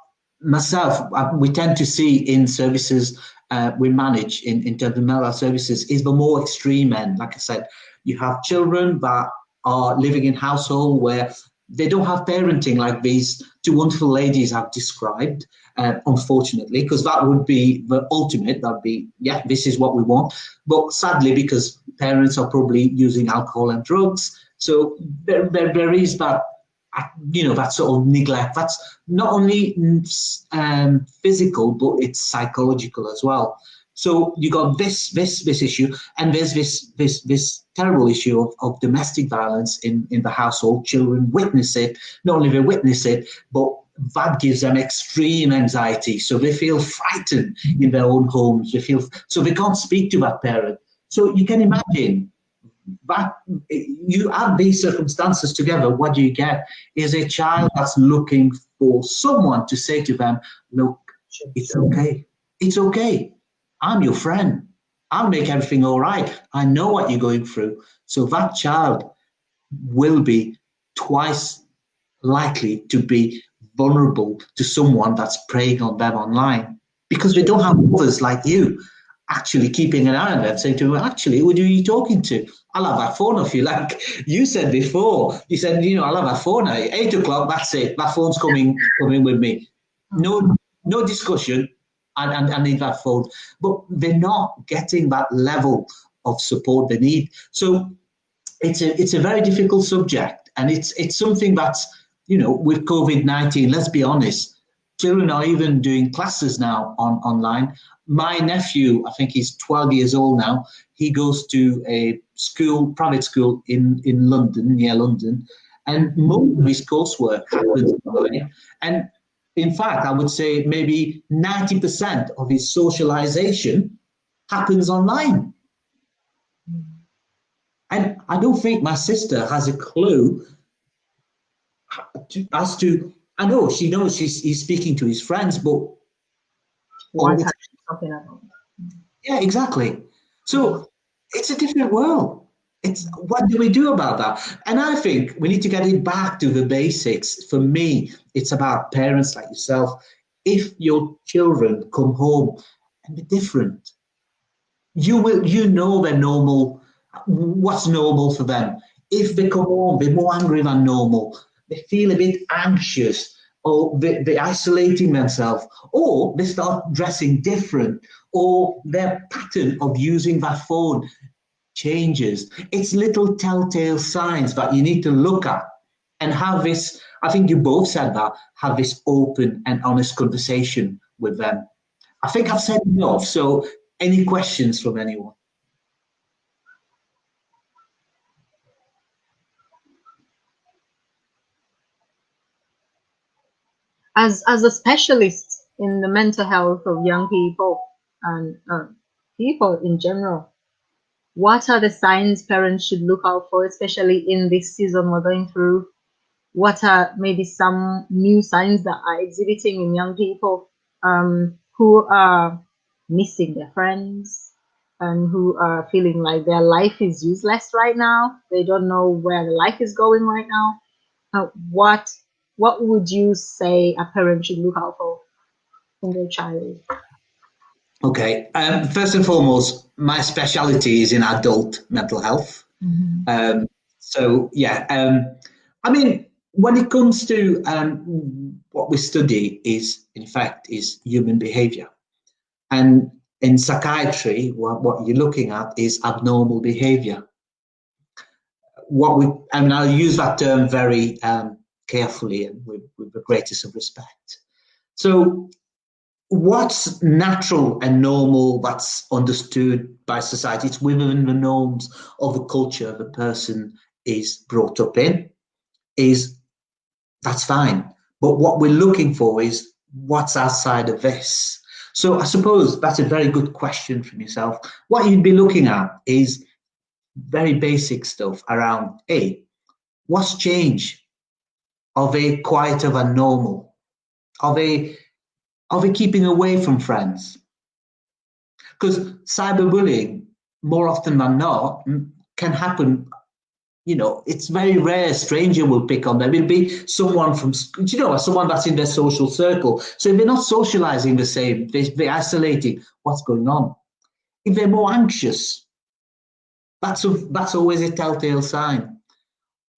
we tend to see in services we manage in terms of mental health services is the more extreme end. Like I said, you have children that are living in households where they don't have parenting like these two wonderful ladies have described, unfortunately, because that would be the ultimate. That'd be, yeah, this is what we want. But sadly, because parents are probably using alcohol and drugs, so there is that, that sort of neglect. That's not only physical, but it's psychological as well. So you got this issue, and there's this terrible issue of domestic violence in the household. Children witness it. Not only they witness it, but that gives them extreme anxiety. So they feel frightened in their own homes. So they can't speak to that parent. So you can imagine that you add these circumstances together. What do you get is a child that's looking for someone to say to them, "Look, it's okay. It's okay. I'm your friend. I'll make everything all right. I know what you're going through." So that child will be twice likely to be vulnerable to someone that's preying on them online, because they don't have others like you actually keeping an eye on them, saying to them, actually, who are you talking to? I'll have that phone off you. Like you said before, you said, I'll have that phone at 8 o'clock, that's it. That phone's coming with me. No discussion. I need that phone. But they're not getting that level of support they need. So it's a very difficult subject. And it's something that's, with COVID-19, let's be honest, children are even doing classes now online. My nephew, I think he's 12 years old now. He goes to a private school in London, near London, and most of his coursework happens online. And in fact, I would say maybe 90% of his socialization happens online. And I don't think my sister has a clue as to, I know she knows he's speaking to his friends, but something about. Yeah, exactly. So it's a different world. What do we do about that? And I think we need to get it back to the basics. For me, it's about parents like yourself. If your children come home and be different, you know they're normal, what's normal for them. If they come home, they're more angry than normal, they feel a bit anxious, or they're isolating themselves, or they start dressing different, or their pattern of using that phone changes. It's little telltale signs that you need to look at and have this, I think you both said that, have this open and honest conversation with them. I think I've said enough, so any questions from anyone? As a specialist in the mental health of young people and people in general, what are the signs parents should look out for, especially in this season we're going through? What are maybe some new signs that are exhibiting in young people who are missing their friends and who are feeling like their life is useless right now? They don't know where their life is going right now. What would you say a parent should look out for in their child? Okay, first and foremost, my specialty is in adult mental health. Mm-hmm. So yeah, I mean, when it comes to what we study is, in fact, is human behavior. And in psychiatry, what you're looking at is abnormal behavior. I'll use that term very carefully and with the greatest of respect. So what's natural and normal, that's understood by society, it's within the norms of the culture the person is brought up in, that's fine. But what we're looking for is what's outside of this. So I suppose that's a very good question from yourself. What you'd be looking at is very basic stuff around, what's changed? Are they quieter than normal? Are they keeping away from friends? Because cyberbullying, more often than not, can happen. It's very rare a stranger will pick on them. It'll be someone from, someone that's in their social circle. So if they're not socializing the same, they're isolating, what's going on? If they're more anxious, that's always a telltale sign.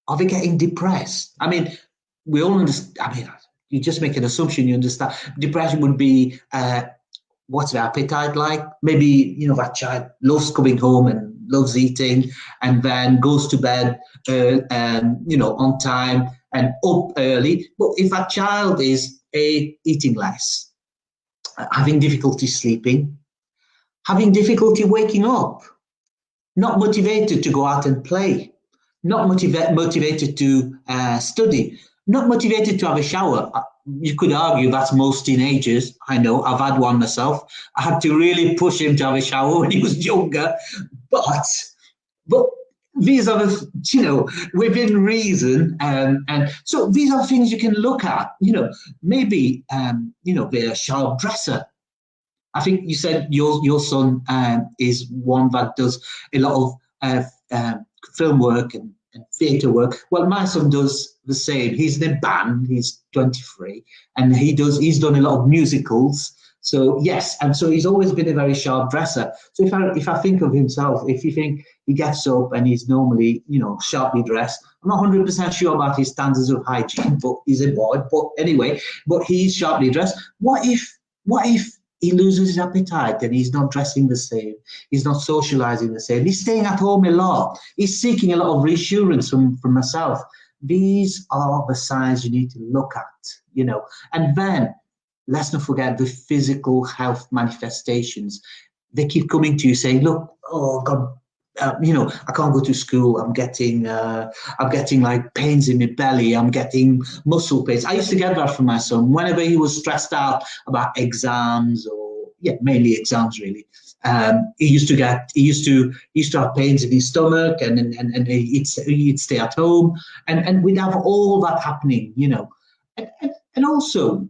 Are they getting depressed? I mean, we all understand. I mean, you just make an assumption you understand. Depression would be, what's their appetite like? Maybe, that child loves coming home and loves eating and then goes to bed, on time and up early. But if that child is eating less, having difficulty sleeping, having difficulty waking up, not motivated to go out and play, not motivated to study, not motivated to have a shower. You could argue that's most teenagers. I know, I've had one myself. I had to really push him to have a shower when he was younger. But these are within reason. And so these are things you can look at. Maybe, they're a sharp dresser. I think you said your son is one that does a lot of film work and theatre work. Well, my son does the same. He's in a band. He's 23, and he's done a lot of musicals. So yes, and so he's always been a very sharp dresser. So if I think of himself, if you think he gets up and he's normally, sharply dressed, I'm not 100% sure about his standards of hygiene, but he's a boy. But anyway, but he's sharply dressed. What if he loses his appetite and he's not dressing the same? He's not socializing the same. He's staying at home a lot. He's seeking a lot of reassurance from myself. These are the signs you need to look at, and then let's not forget the physical health manifestations. They keep coming to you saying, look, oh God, I can't go to school. I'm getting like pains in my belly. I'm getting muscle pains. I used to get that from my son whenever he was stressed out about exams mainly exams really. He used to have pains in his stomach and he'd stay at home and we'd have all that happening, and also,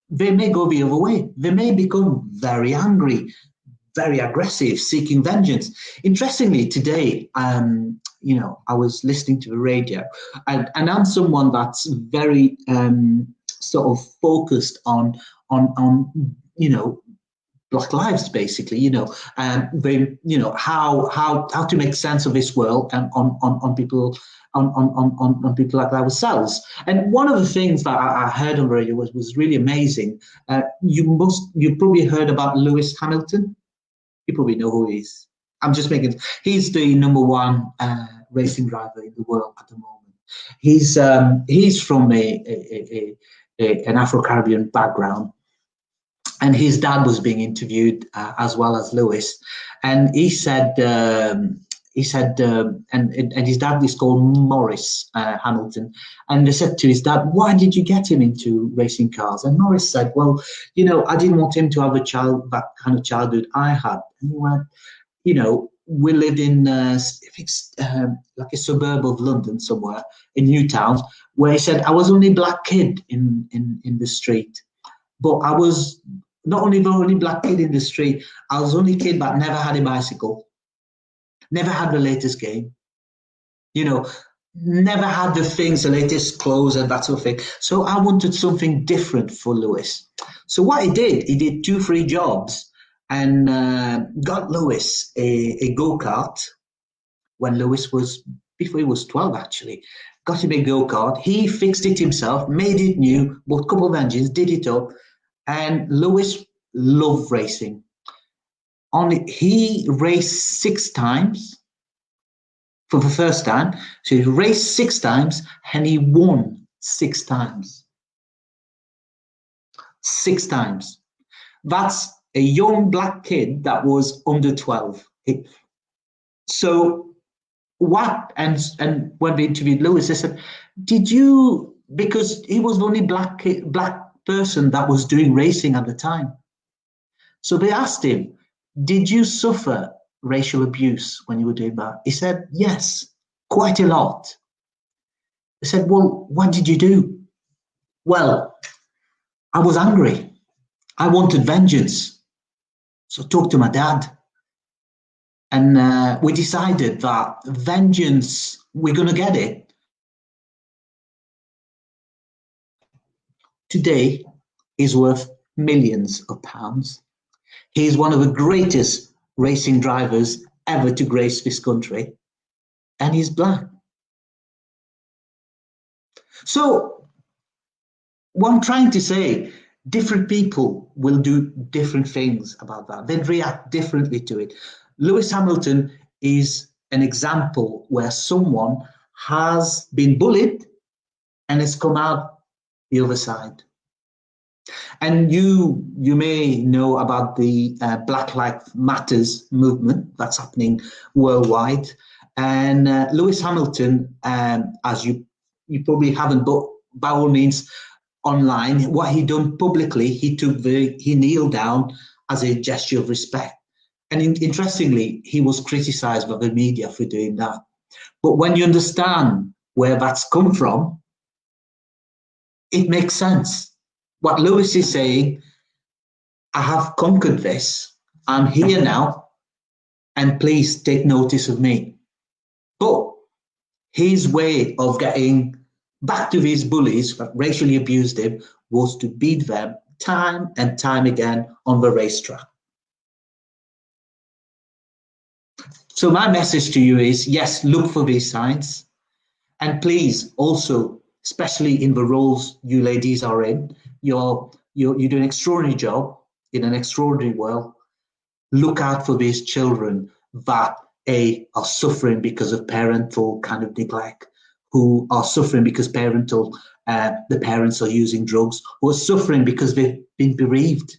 they may go the other way. They may become very angry, very aggressive, seeking vengeance. Interestingly, today, I was listening to the radio, and I'm someone that's very sort of focused on Black lives, basically, how to make sense of this world and on people. On people like ourselves. And one of the things that I heard on the radio was really amazing. You probably heard about Lewis Hamilton. You probably know who he is. He's the #1 racing driver in the world at the moment. He's from an Afro-Caribbean background. And his dad was being interviewed as well as Lewis. And he said, and his dad is called Morris Hamilton. And they said to his dad, why did you get him into racing cars? And Morris said, well, I didn't want him to have that kind of childhood I had. And he went, we lived in like a suburb of London somewhere in Newtown, where he said, I was only black kid in the street. But I was not only the only black kid in the street, I was the only kid that never had a bicycle. Never had the latest game, never had the latest clothes and that sort of thing. So I wanted something different for Lewis. So what he did 2 free jobs and got Lewis a go-kart when Lewis before he was 12 actually. Got him a go-kart. He fixed it himself, made it new, bought a couple of engines, did it up. And Lewis loved racing. He raced 6 times for the first time. So he raced 6 times and he won 6 times. 6 times. That's a young black kid that was under 12. So what? And when they interviewed Lewis, they said, because he was the only black person that was doing racing at the time. So they asked him, did you suffer racial abuse when you were doing that? He said, yes, quite a lot. They said, well, what did you do? Well, I was angry. I wanted vengeance. So I talked to my dad. And we decided that vengeance, we're going to get it. Today, he's worth millions of pounds. He's one of the greatest racing drivers ever to grace this country, and he's black. So what I'm trying to say, different people will do different things about that. They react differently to it. Lewis Hamilton is an example where someone has been bullied and has come out the other side. And you may know about the Black Lives Matters movement that's happening worldwide. And Lewis Hamilton, as you probably haven't, but by all means, online, what he done publicly, he kneeled down as a gesture of respect. And interestingly, he was criticized by the media for doing that. But when you understand where that's come from, it makes sense. What Lewis is saying, I have conquered this. I'm here now, and please take notice of me. But his way of getting back to his bullies that racially abused him was to beat them time and time again on the racetrack. So my message to you is, yes, look for these signs. And please also, especially in the roles you ladies are in, you do an extraordinary job in an extraordinary world. Look out for these children that are suffering because of parental kind of neglect, who are suffering because the parents are using drugs, who are suffering because they've been bereaved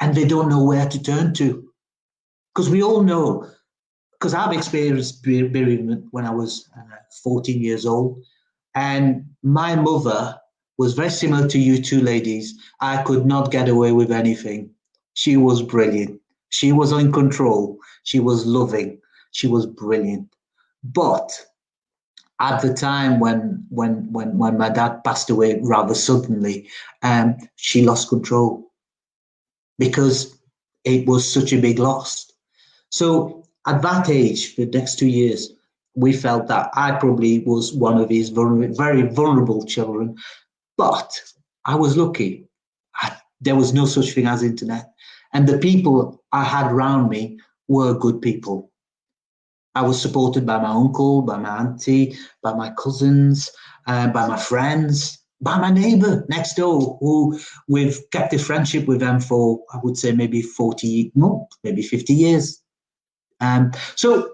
and they don't know where to turn to. Because we all know, because I've experienced bereavement when I was 14 years old, and my mother was very similar to you two ladies. I could not get away with anything. She was brilliant. She was in control. She was loving. She was brilliant. But at the time when my dad passed away rather suddenly, she lost control because it was such a big loss. So at that age, for the next 2 years, we felt that I probably was one of these very vulnerable children, but I was lucky. There was no such thing as internet. And the people I had around me were good people. I was supported by my uncle, by my auntie, by my cousins, by my friends, by my neighbor next door, who we've kept a friendship with them for, I would say, maybe 40, no, maybe 50 years. So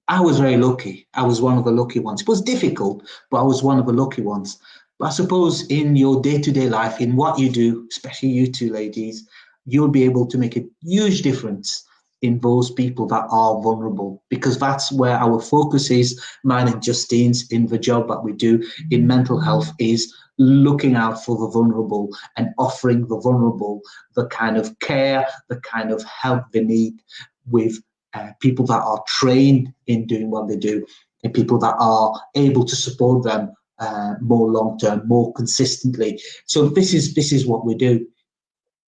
I was very lucky. I was one of the lucky ones. It was difficult, but I was one of the lucky ones. But I suppose in your day-to-day life, in what you do, especially you two ladies, you'll be able to make a huge difference in those people that are vulnerable, because that's where our focus is, mine and Justine's, in the job that we do in mental health, is looking out for the vulnerable and offering the vulnerable the kind of care, the kind of help they need, with people that are trained in doing what they do, and people that are able to support them more long-term, more consistently. So this is what we do.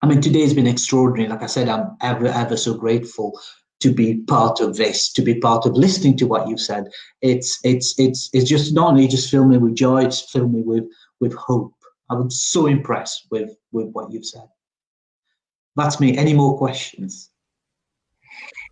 I mean, today has been extraordinary. Like I said, I'm ever so grateful to be part of this, to be part of listening to what you've said. It's just not only just filled me with joy, it's filled me with hope. I was so impressed with what you've said. That's me. Any more questions?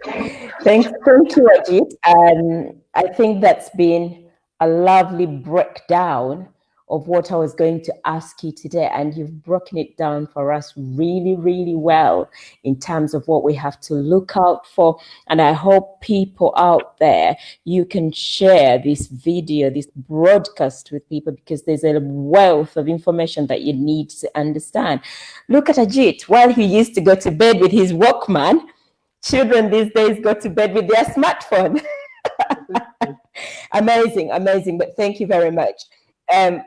Thank you, Ajit. I think that's been a lovely breakdown of what I was going to ask you today, and you've broken it down for us really, really well in terms of what we have to look out for. And I hope people out there, you can share this video, this broadcast with people, because there's a wealth of information that you need to understand. Look at Ajit. While he used to go to bed with his Walkman, children these days go to bed with their smartphone. Amazing. But thank you very much.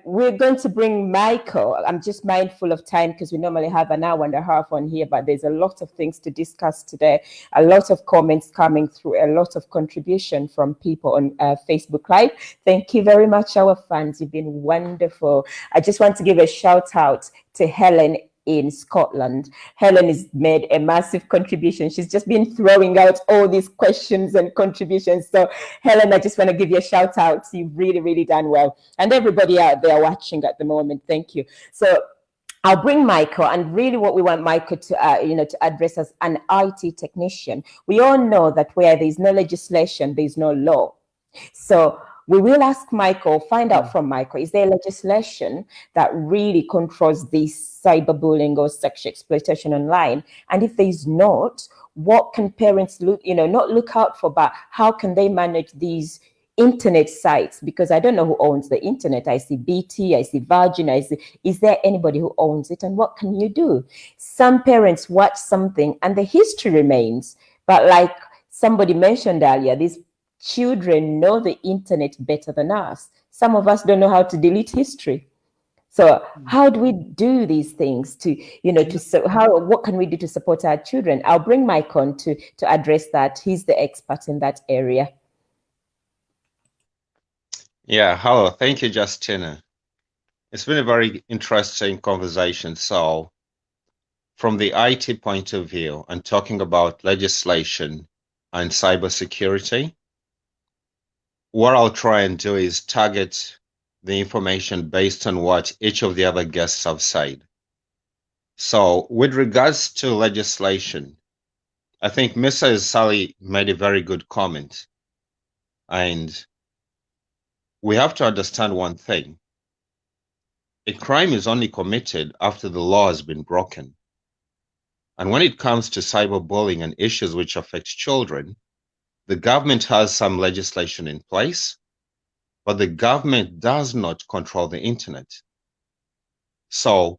We're going to bring Michael. I'm just mindful of time because we normally have an hour and a half on here, but there's a lot of things to discuss today, a lot of comments coming through, a lot of contribution from people on Facebook Live. Thank you very much, our fans. You've been wonderful. I just want to give a shout out to Helen in Scotland. Helen has made a massive contribution. She's just been throwing out all these questions and contributions. So Helen, I just want to give you a shout out. You've really, really done well. And everybody out there watching at the moment, thank you. So I'll bring Michael, and really what we want Michael to, to address as an IT technician. We all know that where there's no legislation, there's no law. So we will ask Michael, find out from Michael, is there legislation that really controls this cyberbullying or sexual exploitation online? And if there is not, what can parents not look out for, but how can they manage these internet sites? Because I don't know who owns the internet. I see BT, I see Virgin, is there anybody who owns it? And what can you do? Some parents watch something and the history remains, but like somebody mentioned earlier, these children know the internet better than us. Some of us don't know how to delete history. So how do we do these things what can we do to support our children? I'll bring Mike on to address that. He's the expert in that area. Yeah, hello. Thank you, Justina. It's been a very interesting conversation. So from the IT point of view and talking about legislation and cybersecurity, what I'll try and do is target the information based on what each of the other guests have said. So with regards to legislation, I think Mrs. Sally made a very good comment. And we have to understand one thing. A crime is only committed after the law has been broken. And when it comes to cyberbullying and issues which affect children, the government has some legislation in place, but the government does not control the internet. So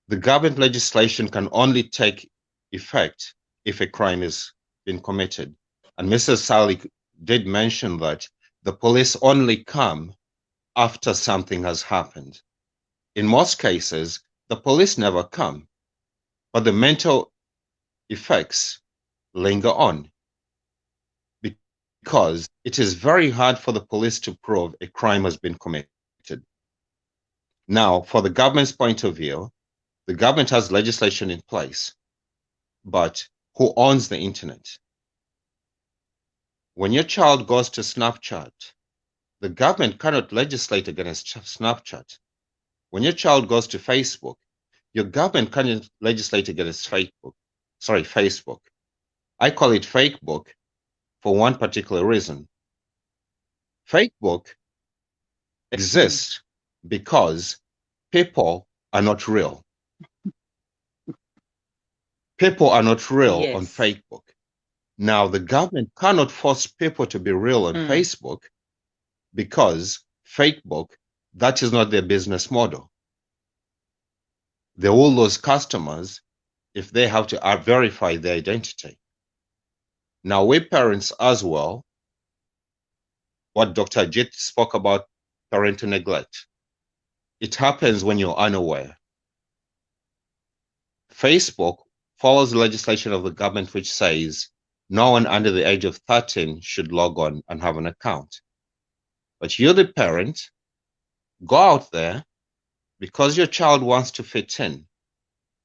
the government legislation can only take effect if a crime has been committed. And Mrs. Sally did mention that the police only come after something has happened. In most cases, the police never come, but the mental effects linger on because it is very hard for the police to prove a crime has been committed. Now, for the government's point of view, the government has legislation in place, but who owns the internet? When your child goes to Snapchat, the government cannot legislate against Snapchat. When your child goes to Facebook, your government cannot legislate against Facebook. I call it Fakebook for one particular reason. Fakebook exists because people are not real. People are not real on Facebook. Now, the government cannot force people to be real on Facebook because Fakebook, that is not their business model. They will lose customers if they have to verify their identity. Now, we parents as well, what Dr. Ajit spoke about parental neglect. It happens when you're unaware. Facebook follows the legislation of the government which says no one under the age of 13 should log on and have an account. But you, the parent, go out there because your child wants to fit in.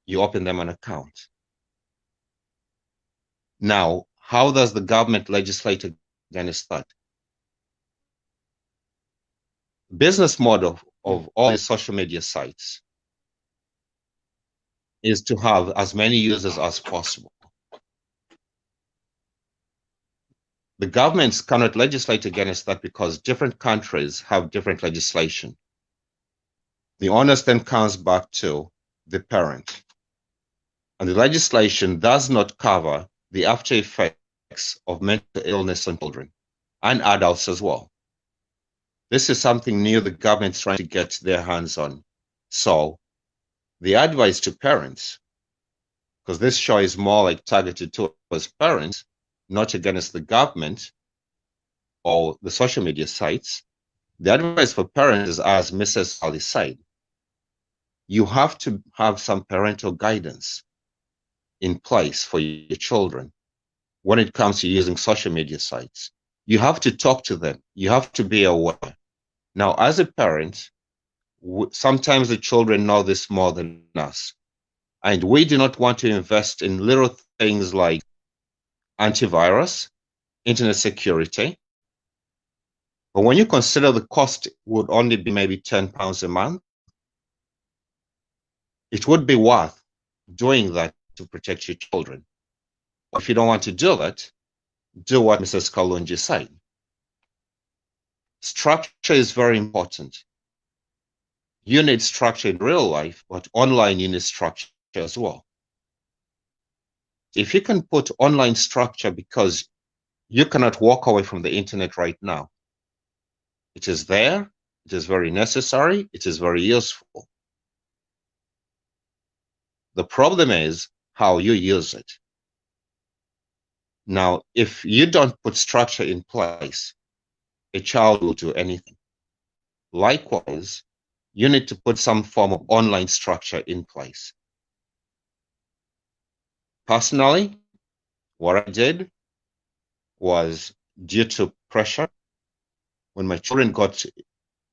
You open them an account. Now, how does the government legislate against that? Business model of all the social media sites is to have as many users as possible. The governments cannot legislate against that because different countries have different legislation. The onus then comes back to the parent. And the legislation does not cover the after effects of mental illness on children and adults as well. This is something new the government's trying to get their hands on. So the advice to parents, because this show is more like targeted towards parents, not against the government or the social media sites. The advice for parents is, as Mrs. Sally said, you have to have some parental guidance in place for your children when it comes to using social media sites. You have to talk to them. You have to be aware. Now, as a parent, sometimes the children know this more than us. And we do not want to invest in little things like antivirus, internet security. But when you consider the cost would only be maybe £10 a month, it would be worth doing that to protect your children. If you don't want to do that, do what Mrs. Kalunji said. Structure is very important. You need structure in real life, but online you need structure as well. If you can put online structure because you cannot walk away from the internet right now, it is there, it is very necessary, it is very useful. The problem is how you use it. Now, if you don't put structure in place, a child will do anything. Likewise, you need to put some form of online structure in place. Personally, what I did was, due to pressure, when my children got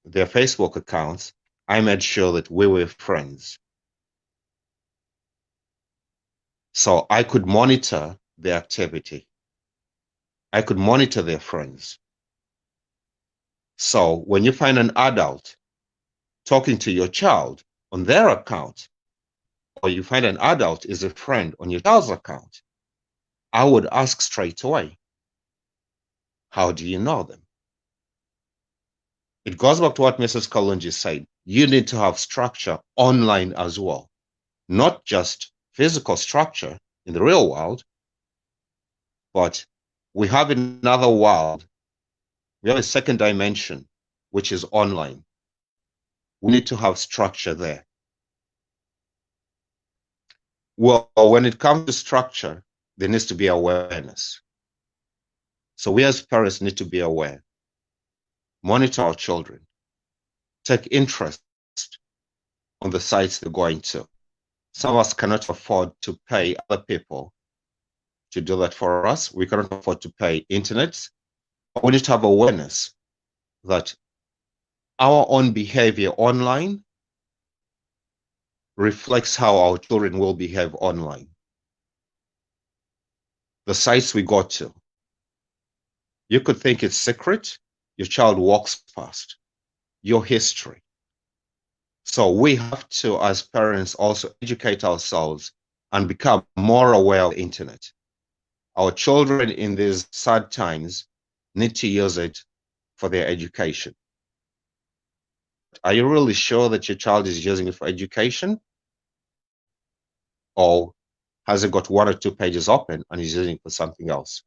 their Facebook accounts, I made sure that we were friends. So I could monitor their activity. I could monitor their friends. So when you find an adult talking to your child on their account, or you find an adult is a friend on your child's account, I would ask straight away, how do you know them? It goes back to what Mrs. Kalunji said. You need to have structure online as well, not just physical structure in the real world, but we have another world. We have a second dimension, which is online. We need to have structure there. Well, when it comes to structure, there needs to be awareness. So we as parents need to be aware, monitor our children, take interest on the sites they're going to. Some of us cannot afford to pay other people to do that for us. We cannot afford to pay internet. But we need to have awareness that our own behavior online reflects how our children will behave online. The sites we go to, you could think it's secret, your child walks past, your history. So we have to, as parents, also educate ourselves and become more aware of the internet. Our children in these sad times need to use it for their education. Are you really sure that your child is using it for education? Or has it got 1 or 2 pages open and is using it for something else?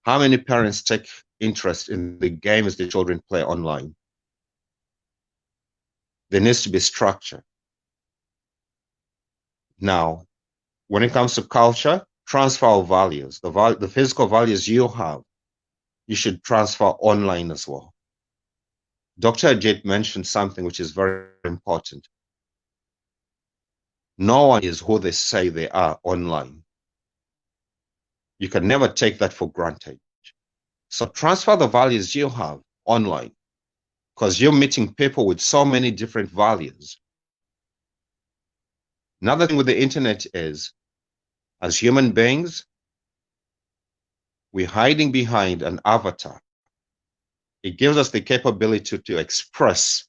How many parents take interest in the games the children play online? There needs to be structure. Now, when it comes to culture, transfer of values, the physical values you have, you should transfer online as well. Dr. Ajit mentioned something which is very important. No one is who they say they are online. You can never take that for granted. So transfer the values you have online, because you're meeting people with so many different values. Another thing with the internet is, as human beings, we're hiding behind an avatar. It gives us the capability to express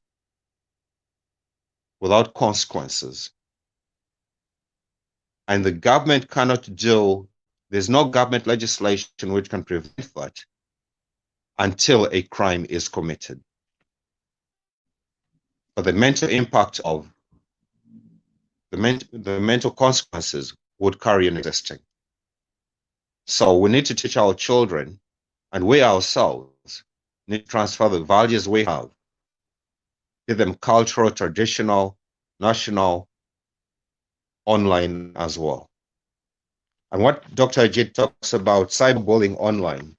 without consequences. And the government cannot do, there's no government legislation which can prevent that until a crime is committed. But the mental impact of the mental consequences would carry on existing. So we need to teach our children, and we ourselves need to transfer the values we have, give them cultural, traditional, national, online as well. And what Dr. Ajit talks about cyberbullying online.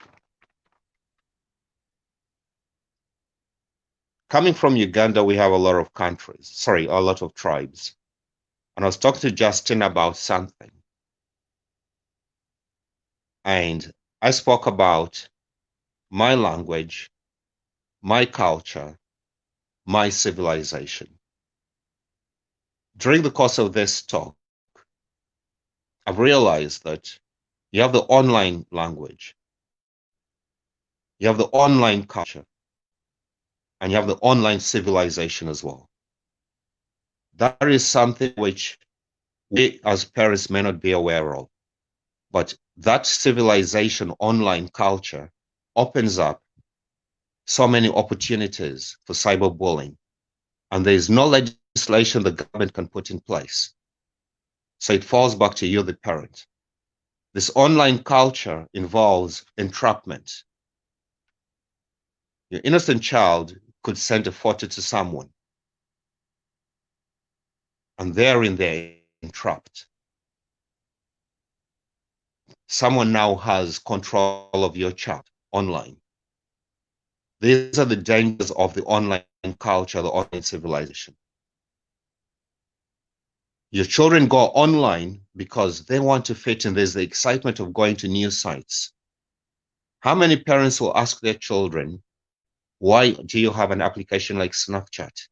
Coming from Uganda, we have a lot of tribes. And I was talking to Justine about something. And I spoke about my language, my culture, my civilization. During the course of this talk, I've realized that you have the online language, you have the online culture, and you have the online civilization as well. That is something which we as parents may not be aware of, but that civilization online culture opens up so many opportunities for cyberbullying, and there is no legislation the government can put in place. So it falls back to you, the parent. This online culture involves entrapment. Your innocent child could send a photo to someone, and therein they're entrapped. Someone now has control of your child online. These are the dangers of the online culture, the online civilization. Your children go online because they want to fit in. There's the excitement of going to new sites. How many parents will ask their children, why do you have an application like Snapchat?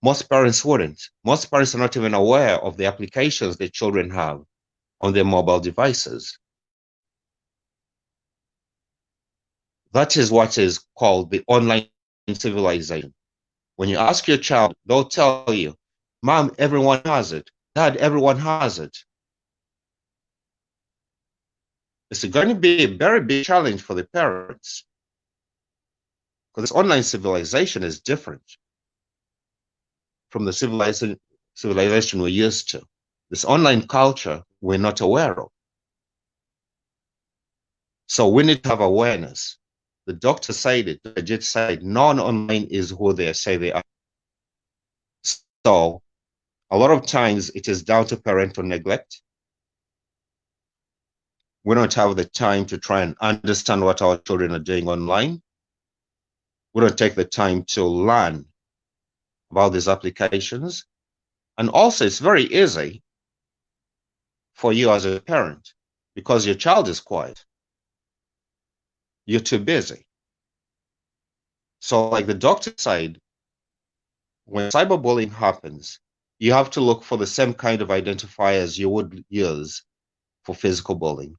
Most parents wouldn't. Most parents are not even aware of the applications their children have on their mobile devices. That is what is called the online civilization. When you ask your child, they'll tell you, Mom, everyone has it. Dad, everyone has it. It's going to be a very big challenge for the parents, because this online civilization is different from the civilization we're used to. This online culture we're not aware of. So we need to have awareness. The doctor said it, Ajit said, non-online is who they say they are. So a lot of times it is down to parental neglect. We don't have the time to try and understand what our children are doing online. We don't take the time to learn about these applications. And also, it's very easy for you as a parent, because your child is quiet. You're too busy. So like the doctor said, when cyberbullying happens, you have to look for the same kind of identifiers you would use for physical bullying,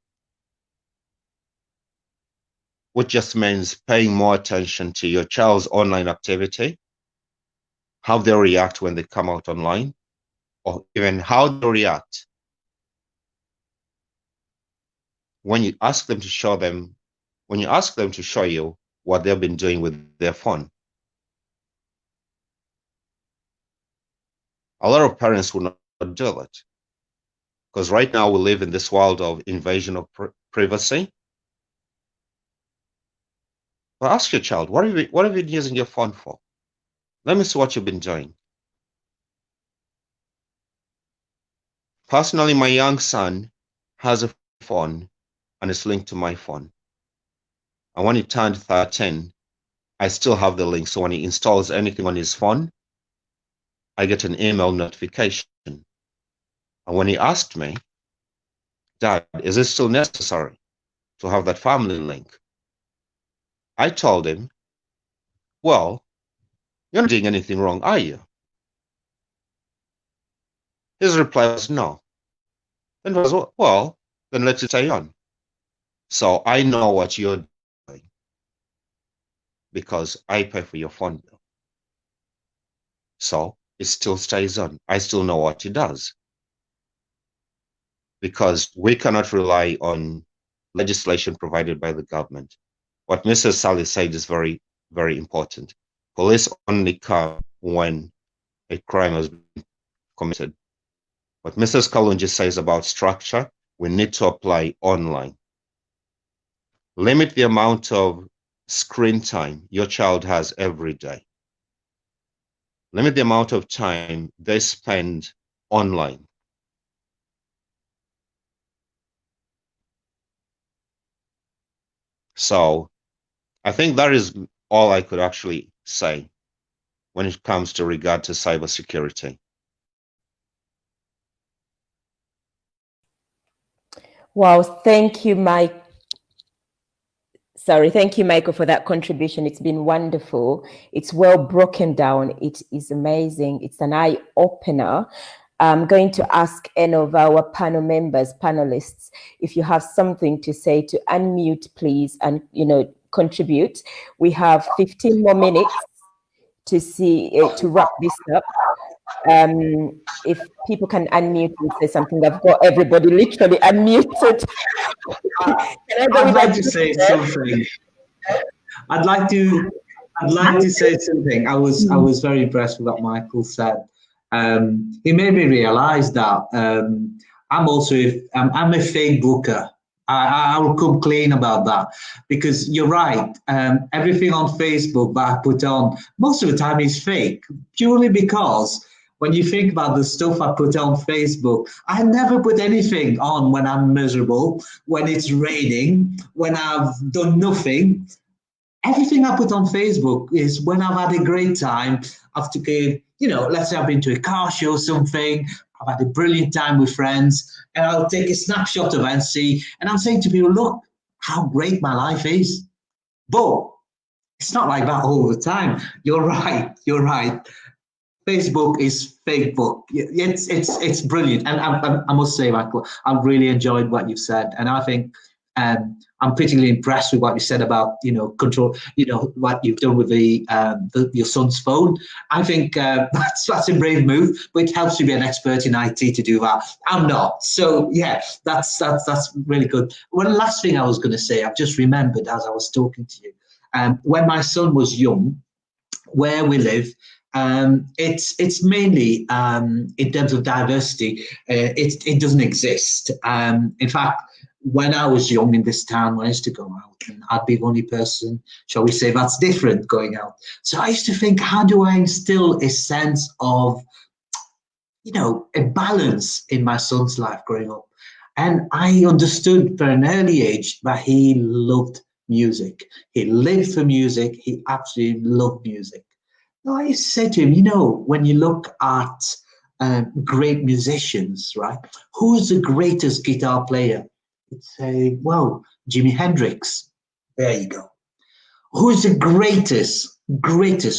which just means paying more attention to your child's online activity, how they react when they come out online, or even how they react when you ask them to show you what they've been doing with their phone. A lot of parents will not do it, because right now we live in this world of invasion of privacy. But ask your child, what have you been using your phone for? Let me see what you've been doing. Personally, my young son has a phone and it's linked to my phone. And when he turned 13, I still have the link. So when he installs anything on his phone, I get an email notification. And when he asked me, Dad, is it still necessary to have that family link? I told him, well, you're not doing anything wrong, are you? His reply was no. And was, well, then let it stay on. So I know what you're doing because I pay for your phone bill. So it still stays on. I still know what he does. Because we cannot rely on legislation provided by the government. What Mrs. Sally said is very, very important. Police only come when a crime has been committed. What Mrs. Kalunji says about structure, we need to apply online. Limit the amount of screen time your child has every day. Limit the amount of time they spend online. So I think that is all I could actually say when it comes to regard to cybersecurity. Wow, thank you, Mike. Sorry, thank you, Michael, for that contribution. It's been wonderful. It's well broken down. It is amazing. It's an eye opener. I'm going to ask any of our panelists, if you have something to say, to unmute, please, and contribute. We have 15 more minutes to wrap this up. If people can unmute and say something, I've got everybody literally unmuted. I'd like to say something. I'd like to say something. I was very impressed with what Michael said. He made me realize that I'm a fake booker. I will come clean about that, because you're right. Everything on Facebook that I put on, most of the time is fake, purely because when you think about the stuff I put on Facebook, I never put anything on when I'm miserable, when it's raining, when I've done nothing. Everything I put on Facebook is when I've had a great time. After, let's say I've been to a car show or something, I've had a brilliant time with friends, and I'll take a snapshot of it and see, and I'm saying to people, look how great my life is. But it's not like that all the time. You're right. Facebook is fake book. It's brilliant. And I must say, Michael, I've really enjoyed what you've said. And I think I'm particularly impressed with what you said about, control, what you've done with your son's phone. I think that's a brave move, but it helps you be an expert in IT to do that. I'm not. So yeah, that's really good. One last thing I was going to say, I've just remembered as I was talking to you. When my son was young, where we live, it's mainly in terms of diversity, it doesn't exist. In fact, when I was young in this town, when I used to go out, and I'd be the only person, shall we say, that's different going out. So I used to think, how do I instill a sense of, a balance in my son's life growing up? And I understood from an early age that he loved music. He lived for music. He absolutely loved music. I used to say to him, when you look at great musicians, right? Who's the greatest guitar player? You'd say, well, Jimi Hendrix. There you go. Who's the greatest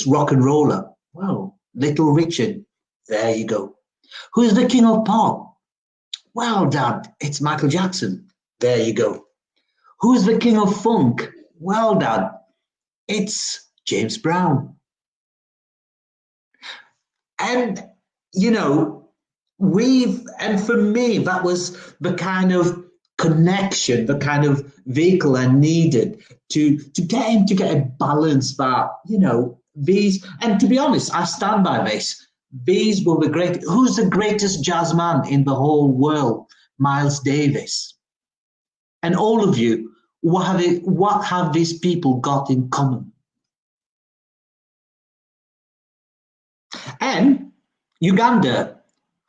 rock and roller? Well, Little Richard. There you go. Who's the king of pop? Well, Dad, it's Michael Jackson. There you go. Who's the king of funk? Well, Dad, it's James Brown. And, and for me, that was the kind of connection, the kind of vehicle I needed to get him to get a balance that, these, and to be honest, I stand by this. These were the great, who's the greatest jazz man in the whole world? Miles Davis. And all of you, what have these people got in common? And Uganda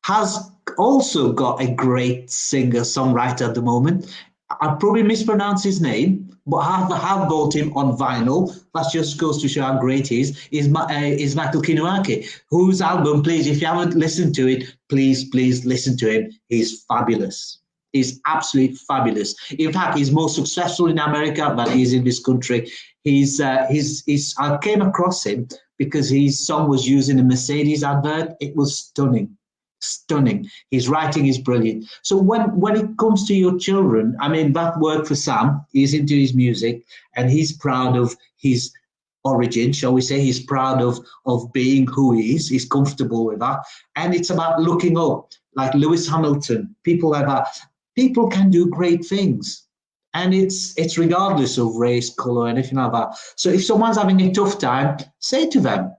has also got a great singer-songwriter at the moment. I probably mispronounced his name, but I have bought him on vinyl. That just goes to show how great he is Michael Kinuake, whose album, please, if you haven't listened to it, please listen to him. He's fabulous. He's absolutely fabulous. In fact, he's more successful in America than he is in this country. I came across him because his song was used in a Mercedes advert. It was stunning. His writing is brilliant. So when it comes to your children, I mean, that worked for Sam. He's into his music and he's proud of his origin, shall we say. He's proud of being who he is. He's comfortable with that. And it's about looking up, like Lewis Hamilton, people like that. People can do great things. And it's regardless of race, color, anything like that. So if someone's having a tough time, say to them,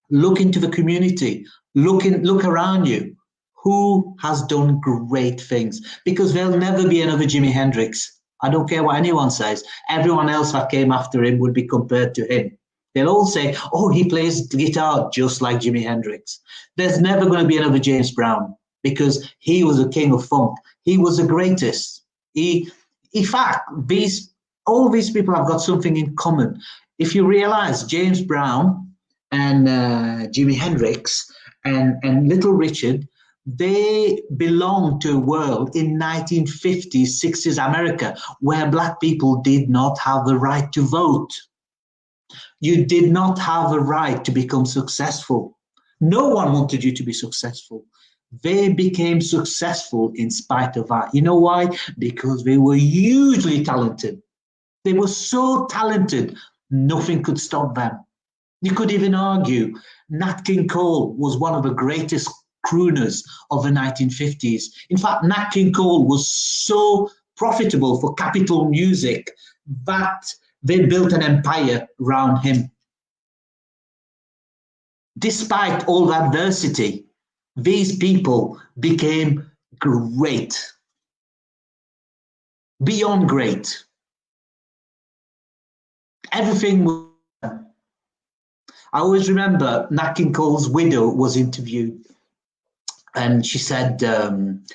look into the community, look around you. Who has done great things? Because there'll never be another Jimi Hendrix. I don't care what anyone says. Everyone else that came after him would be compared to him. They'll all say, oh, he plays guitar just like Jimi Hendrix. There's never going to be another James Brown because he was the king of funk. He was the greatest. In fact, all these people have got something in common. If you realize James Brown and Jimi Hendrix and Little Richard, they belong to a world in 1950s, 60s America where Black people did not have the right to vote. You did not have the right to become successful. No one wanted you to be successful. They became successful in spite of that. You know why? Because they were hugely talented. They were so talented, nothing could stop them. You could even argue Nat King Cole was one of the greatest crooners of the 1950s. In fact, Nat King Cole was so profitable for Capitol Music that they built an empire around him. Despite all the adversity, these people became great, beyond great. Everything was. I always remember Nat King Cole's widow was interviewed, and she said Nat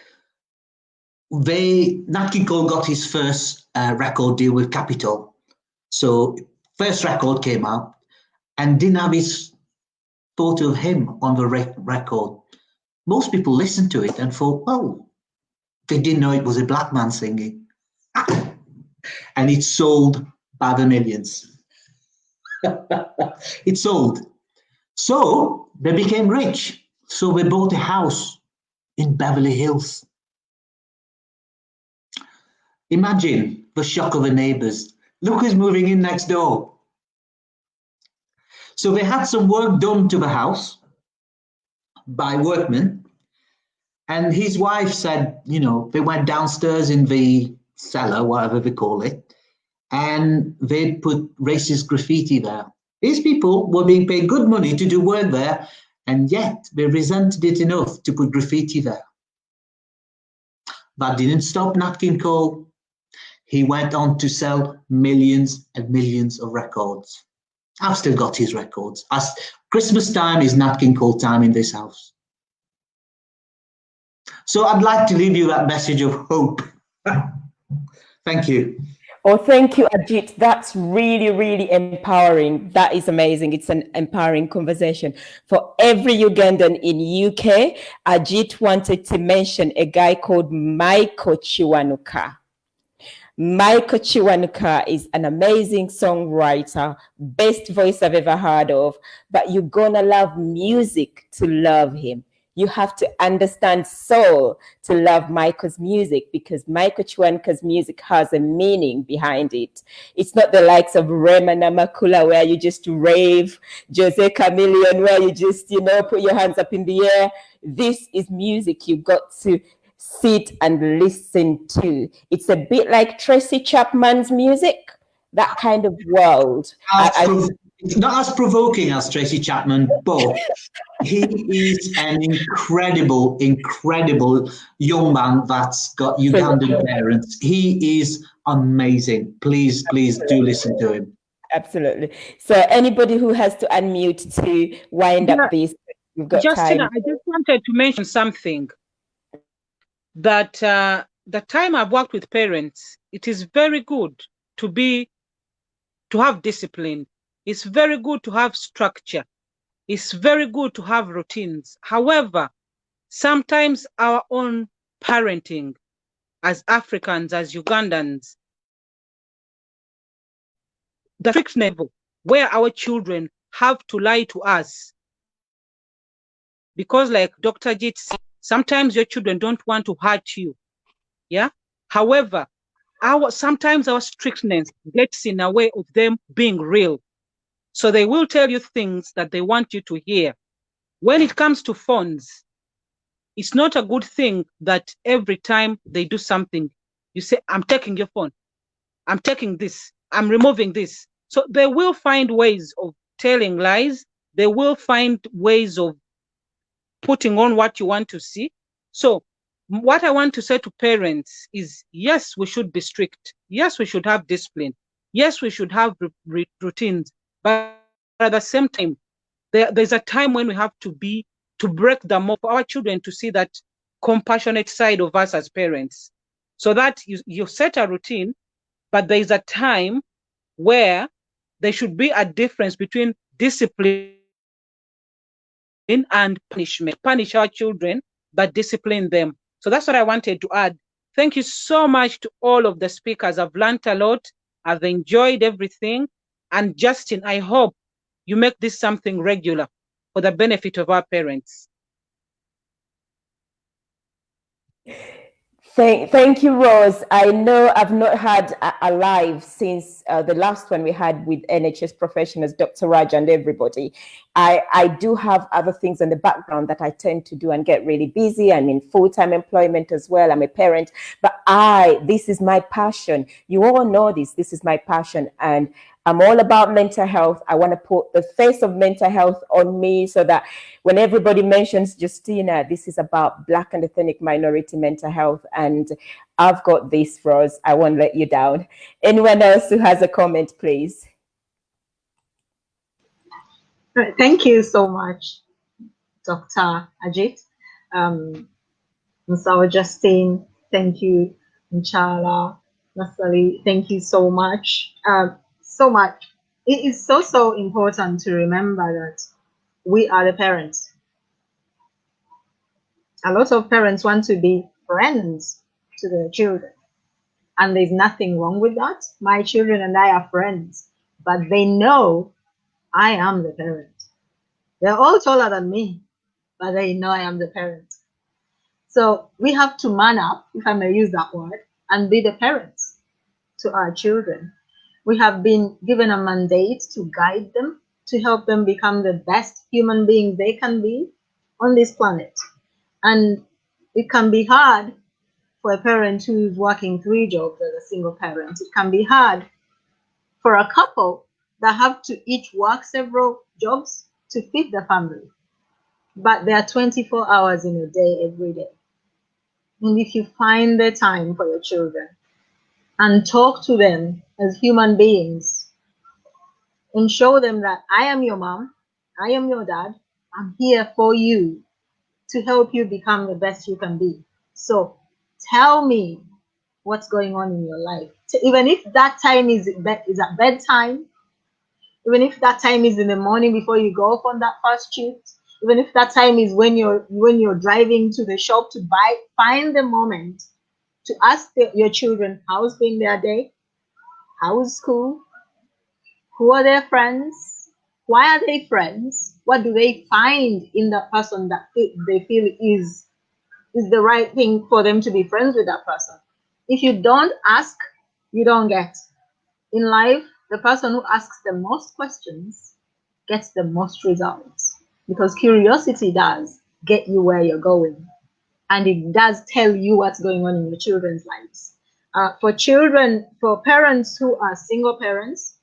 King Cole got his first record deal with Capitol. So first record came out and didn't have his photo of him on the record. Most people listened to it and thought, oh, they didn't know it was a black man singing. And it sold by the millions. It sold. So they became rich. So they bought a house in Beverly Hills. Imagine the shock of the neighbours. Look who's moving in next door. So they had some work done to the house by workmen. And his wife said, you know, they went downstairs in the cellar, whatever they call it, and they'd put racist graffiti there. These people were being paid good money to do work there, and yet they resented it enough to put graffiti there. That didn't stop Nat King Cole. He went on to sell millions and millions of records. I've still got his records. As Christmas time is Nat King Cole time in this house. So I'd like to leave you that message of hope. Thank you. Oh, thank you, Ajit. That's really, really empowering. That is amazing. It's an empowering conversation. For every Ugandan in UK, Ajit wanted to mention a guy called Michael Kiwanuka. Michael Kiwanuka is an amazing songwriter, best voice I've ever heard of, but you're gonna love music to love him. You have to understand soul to love Michael's music, because Michael Kiwanuka's music has a meaning behind it. It's not the likes of Rema Namakula where you just rave, Jose Chameleon where you just, you know, put your hands up in the air. This is music you've got to sit and listen to. It's a bit like Tracy Chapman's music, that kind of world. It's not as provoking as Tracy Chapman, but he is an incredible, incredible young man that's got Ugandan parents. He is amazing. Please, please do listen to him. Absolutely. So anybody who has to unmute to wind up this, we've got Justine, time. I just wanted to mention something, that the time I've worked with parents, it is very good to have discipline. It's very good to have structure. It's very good to have routines. However, sometimes our own parenting as Africans, as Ugandans, the strict level where our children have to lie to us. Because like Dr. Jit said, sometimes your children don't want to hurt you. Yeah. However, sometimes our strictness gets in a way of them being real. So they will tell you things that they want you to hear. When it comes to phones, it's not a good thing that every time they do something, you say, I'm taking your phone. I'm taking this. I'm removing this. So they will find ways of telling lies. They will find ways of putting on what you want to see. So what I want to say to parents is, yes, we should be strict. Yes, we should have discipline. Yes, we should have routines. But at the same time, there's a time when we have to break them up for our children to see that compassionate side of us as parents. So that you set a routine, but there's a time where there should be a difference between discipline and punishment. Punish our children, but discipline them. So that's what I wanted to add. Thank you so much to all of the speakers. I've learned a lot. I've enjoyed everything. And Justin, I hope you make this something regular for the benefit of our parents. Thank you, Rose. I know I've not had a live since the last one we had with NHS professionals, Dr. Raj and everybody. I do have other things in the background that I tend to do and get really busy. I'm in full-time employment as well. I'm a parent, but this is my passion. You all know this. This is my passion, and I'm all about mental health. I want to put the face of mental health on me so that when everybody mentions Justina, this is about Black and ethnic minority mental health. And I've got this, Rose. I won't let you down. Anyone else who has a comment, please? Thank you so much, Dr. Ajit. Musawo Justine, thank you. Inshallah, Nasali, thank you so much. So much. It is so important to remember that we are the parents. A lot of parents want to be friends to their children, and there's nothing wrong with that. My children and I are friends, but they know I am the parent. They're all taller than me, but they know I am the parent. So we have to man up, if I may use that word, and be the parents. to our children. We have been given a mandate to guide them, to help them become the best human beings they can be on this planet. And it can be hard for a parent who is working 3 jobs as a single parent. It can be hard for a couple that have to each work several jobs to feed the family. But there are 24 hours in a day, every day. And if you find the time for your children and talk to them as human beings and show them that I am your mom, I am your dad, I'm here for you to help you become the best you can be. So tell me what's going on in your life. So even if that time is at bedtime, even if that time is in the morning before you go off on that first shift, even if that time is when you're driving to the shop to buy, find the moment to ask your children how's been their day, how's school, who are their friends, why are they friends, what do they find in that person that they feel is the right thing for them to be friends with that person. If you don't ask, you don't get. In life, the person who asks the most questions gets the most results, because curiosity does get you where you're going, and it does tell you what's going on in your children's lives. For parents who are single parents,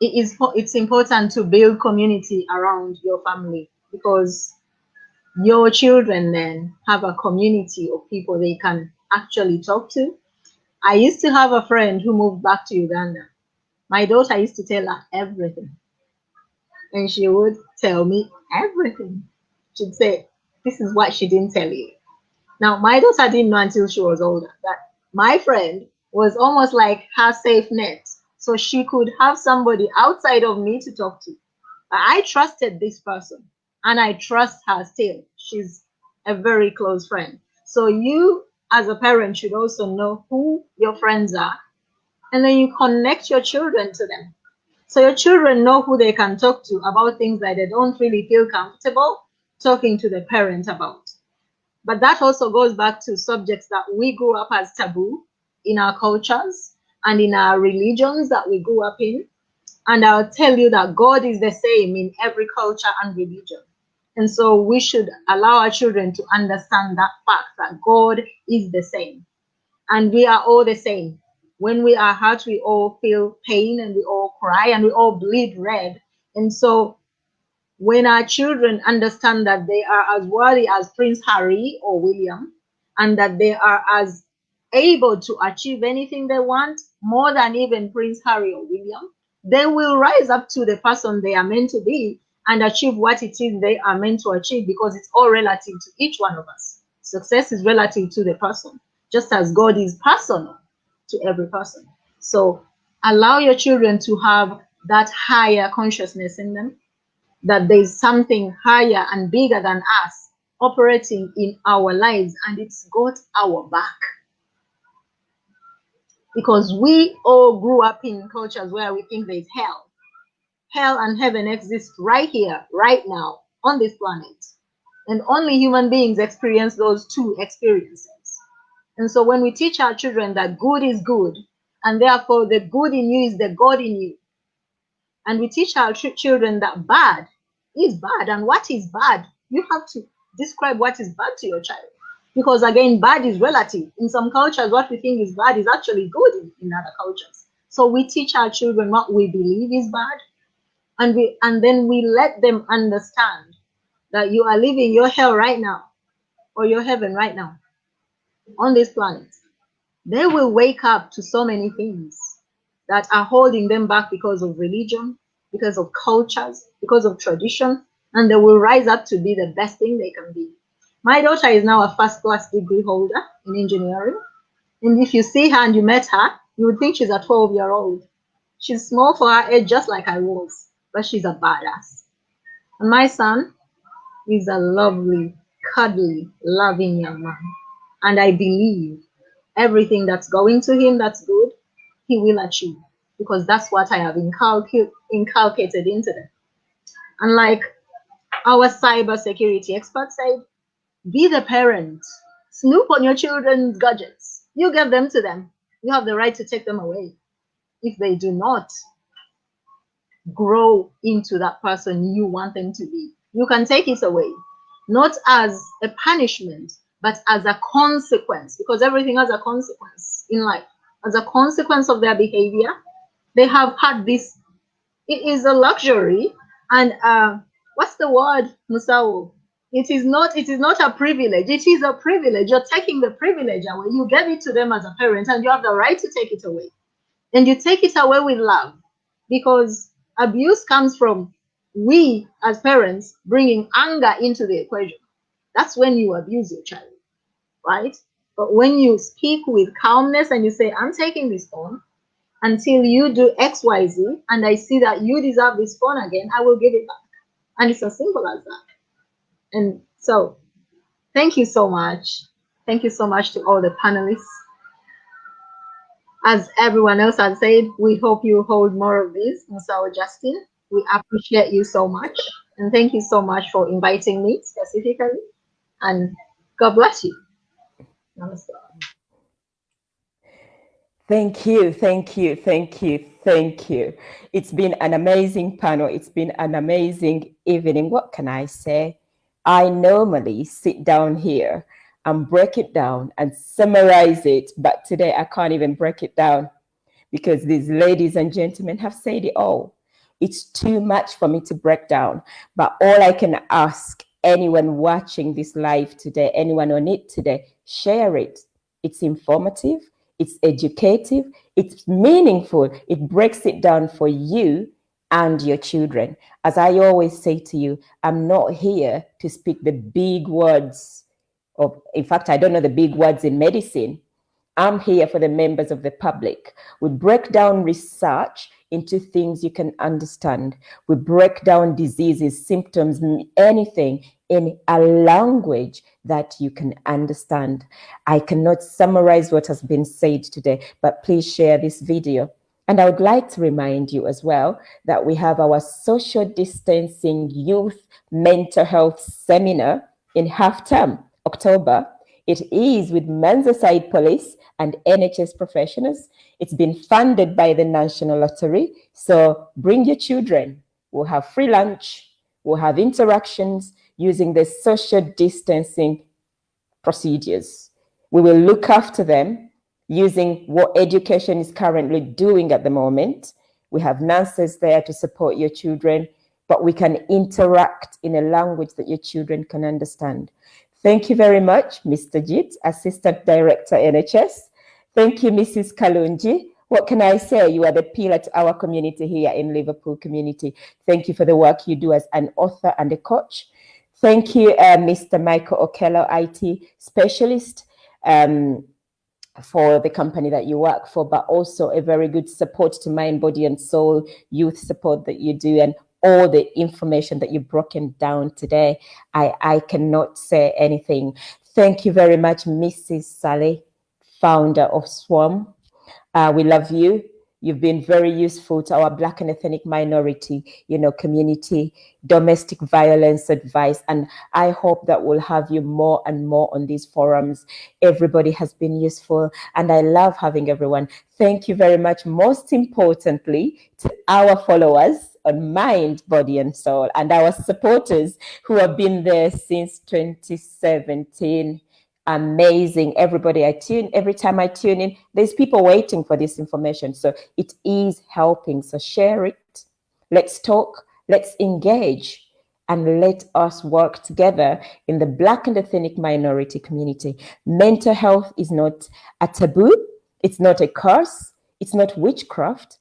it's important to build community around your family, because your children then have a community of people they can actually talk to. I used to have a friend who moved back to Uganda. My daughter used to tell her everything, and she would tell me everything. She'd say, this is what she didn't tell you. Now, my daughter didn't know until she was older that my friend was almost like her safe net. So she could have somebody outside of me to talk to. I trusted this person, and I trust her still. She's a very close friend. So you, as a parent, should also know who your friends are, and then you connect your children to them. So your children know who they can talk to about things that they don't really feel comfortable talking to the parent about. But that also goes back to subjects that we grew up as taboo in our cultures and in our religions that we grew up in. And I'll tell you that God is the same in every culture and religion. And so we should allow our children to understand that fact, that God is the same. And we are all the same. When we are hurt, we all feel pain, and we all cry, and we all bleed red. And so when our children understand that they are as worthy as Prince Harry or William, and that they are as able to achieve anything they want, more than even Prince Harry or William, they will rise up to the person they are meant to be and achieve what it is they are meant to achieve, because it's all relative to each one of us. Success is relative to the person, just as God is personal to every person. So allow your children to have that higher consciousness in them, that there's something higher and bigger than us operating in our lives, and it's got our back. Because we all grew up in cultures where we think there's hell. Hell and heaven exist right here, right now, on this planet. And only human beings experience those two experiences. And so when we teach our children that good is good, and therefore the good in you is the God in you, and we teach our children that bad is bad, and what is bad, you have to describe what is bad to your child. Because again, bad is relative. In some cultures, what we think is bad is actually good in other cultures. So we teach our children what we believe is bad, and then we let them understand that you are living your hell right now, or your heaven right now on this planet. They will wake up to so many things that are holding them back because of religion, because of cultures, because of tradition, and they will rise up to be the best thing they can be. My daughter is now a first-class degree holder in engineering, and if you see her and you met her, you would think she's a 12-year-old. She's small for her age, just like I was, but she's a badass. And my son is a lovely, cuddly, loving young man, and I believe everything that's going to him that's good, he will achieve, because that's what I have inculcated into them. And like our cybersecurity expert said, be the parent. Snoop on your children's gadgets. You give them to them. You have the right to take them away if they do not grow into that person you want them to be. You can take it away, not as a punishment, but as a consequence, because everything has a consequence in life. As a consequence of their behavior, they have had this. It is a luxury, and what's the word, Musawo? It is not a privilege. It is a privilege. You're taking the privilege away. You gave it to them as a parent, and you have the right to take it away. And you take it away with love, because abuse comes from we as parents bringing anger into the equation. That's when you abuse your child, right? But when you speak with calmness and you say, I'm taking this phone until you do X, Y, Z, and I see that you deserve this phone again, I will give it back. And it's as simple as that. And so thank you so much. Thank you so much to all the panelists. As everyone else has said, we hope you hold more of this, Musawo Justine. We appreciate you so much. And thank you so much for inviting me specifically. And God bless you. Namaste. Thank you, thank you, thank you, thank you. It's been an amazing panel. It's been an amazing evening. What can I say? I normally sit down here and break it down and summarize it, but today I can't even break it down because these ladies and gentlemen have said it all. It's too much for me to break down, but all I can ask anyone watching this live today, anyone on it today, share it. It's informative. It's educative, it's meaningful, it breaks it down for you and your children. As I always say to you, I'm not here to speak the big words of, in fact, I don't know the big words in medicine. I'm here for the members of the public. We break down research into things you can understand. We break down diseases, symptoms, anything in a language that you can understand. I cannot summarize what has been said today, but please share this video. And I would like to remind you as well that we have our social distancing youth mental health seminar in half-term, October. It is with Manzaside Police and NHS professionals. It's been funded by the National Lottery. So bring your children. We'll have free lunch. We'll have interactions using the social distancing procedures. We will look after them using what education is currently doing at the moment. We have nurses there to support your children, but we can interact in a language that your children can understand. Thank you very much, Mr. Jit, Assistant Director, NHS. Thank you, Mrs. Kalunji. What can I say? You are the pillar to our community here in Liverpool community. Thank you for the work you do as an author and a coach. Thank you, Mr. Michael Okello, IT specialist, for the company that you work for, but also a very good support to Mind, Body and Soul youth support that you do, and all the information that you've broken down today. I cannot say anything. Thank you very much, Mrs. Sally, founder of Swarm. We love you. You've been very useful to our Black and ethnic minority, community, domestic violence advice. And I hope that we'll have you more and more on these forums. Everybody has been useful and I love having everyone. Thank you very much. Most importantly, to our followers on Mind, Body and Soul and our supporters who have been there since 2017. Amazing. Everybody every time I tune in, there's people waiting for this information. So it is helping. So share it. Let's talk. Let's engage. And let us work together in the Black and ethnic minority community. Mental health is not a taboo. It's not a curse. It's not witchcraft.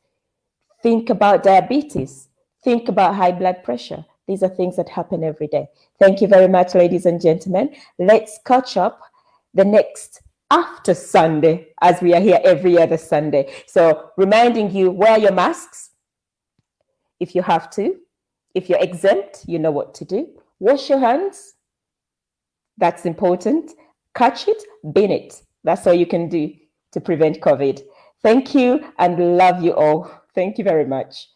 Think about diabetes. Think about high blood pressure. These are things that happen every day. Thank you very much, ladies and gentlemen. Let's catch up the next after Sunday, as we are here every other Sunday. So reminding you, wear your masks if you have to. If you're exempt, you know what to do. Wash your hands. That's important. Catch it, bin it. That's all you can do to prevent COVID. Thank you and love you all. Thank you very much.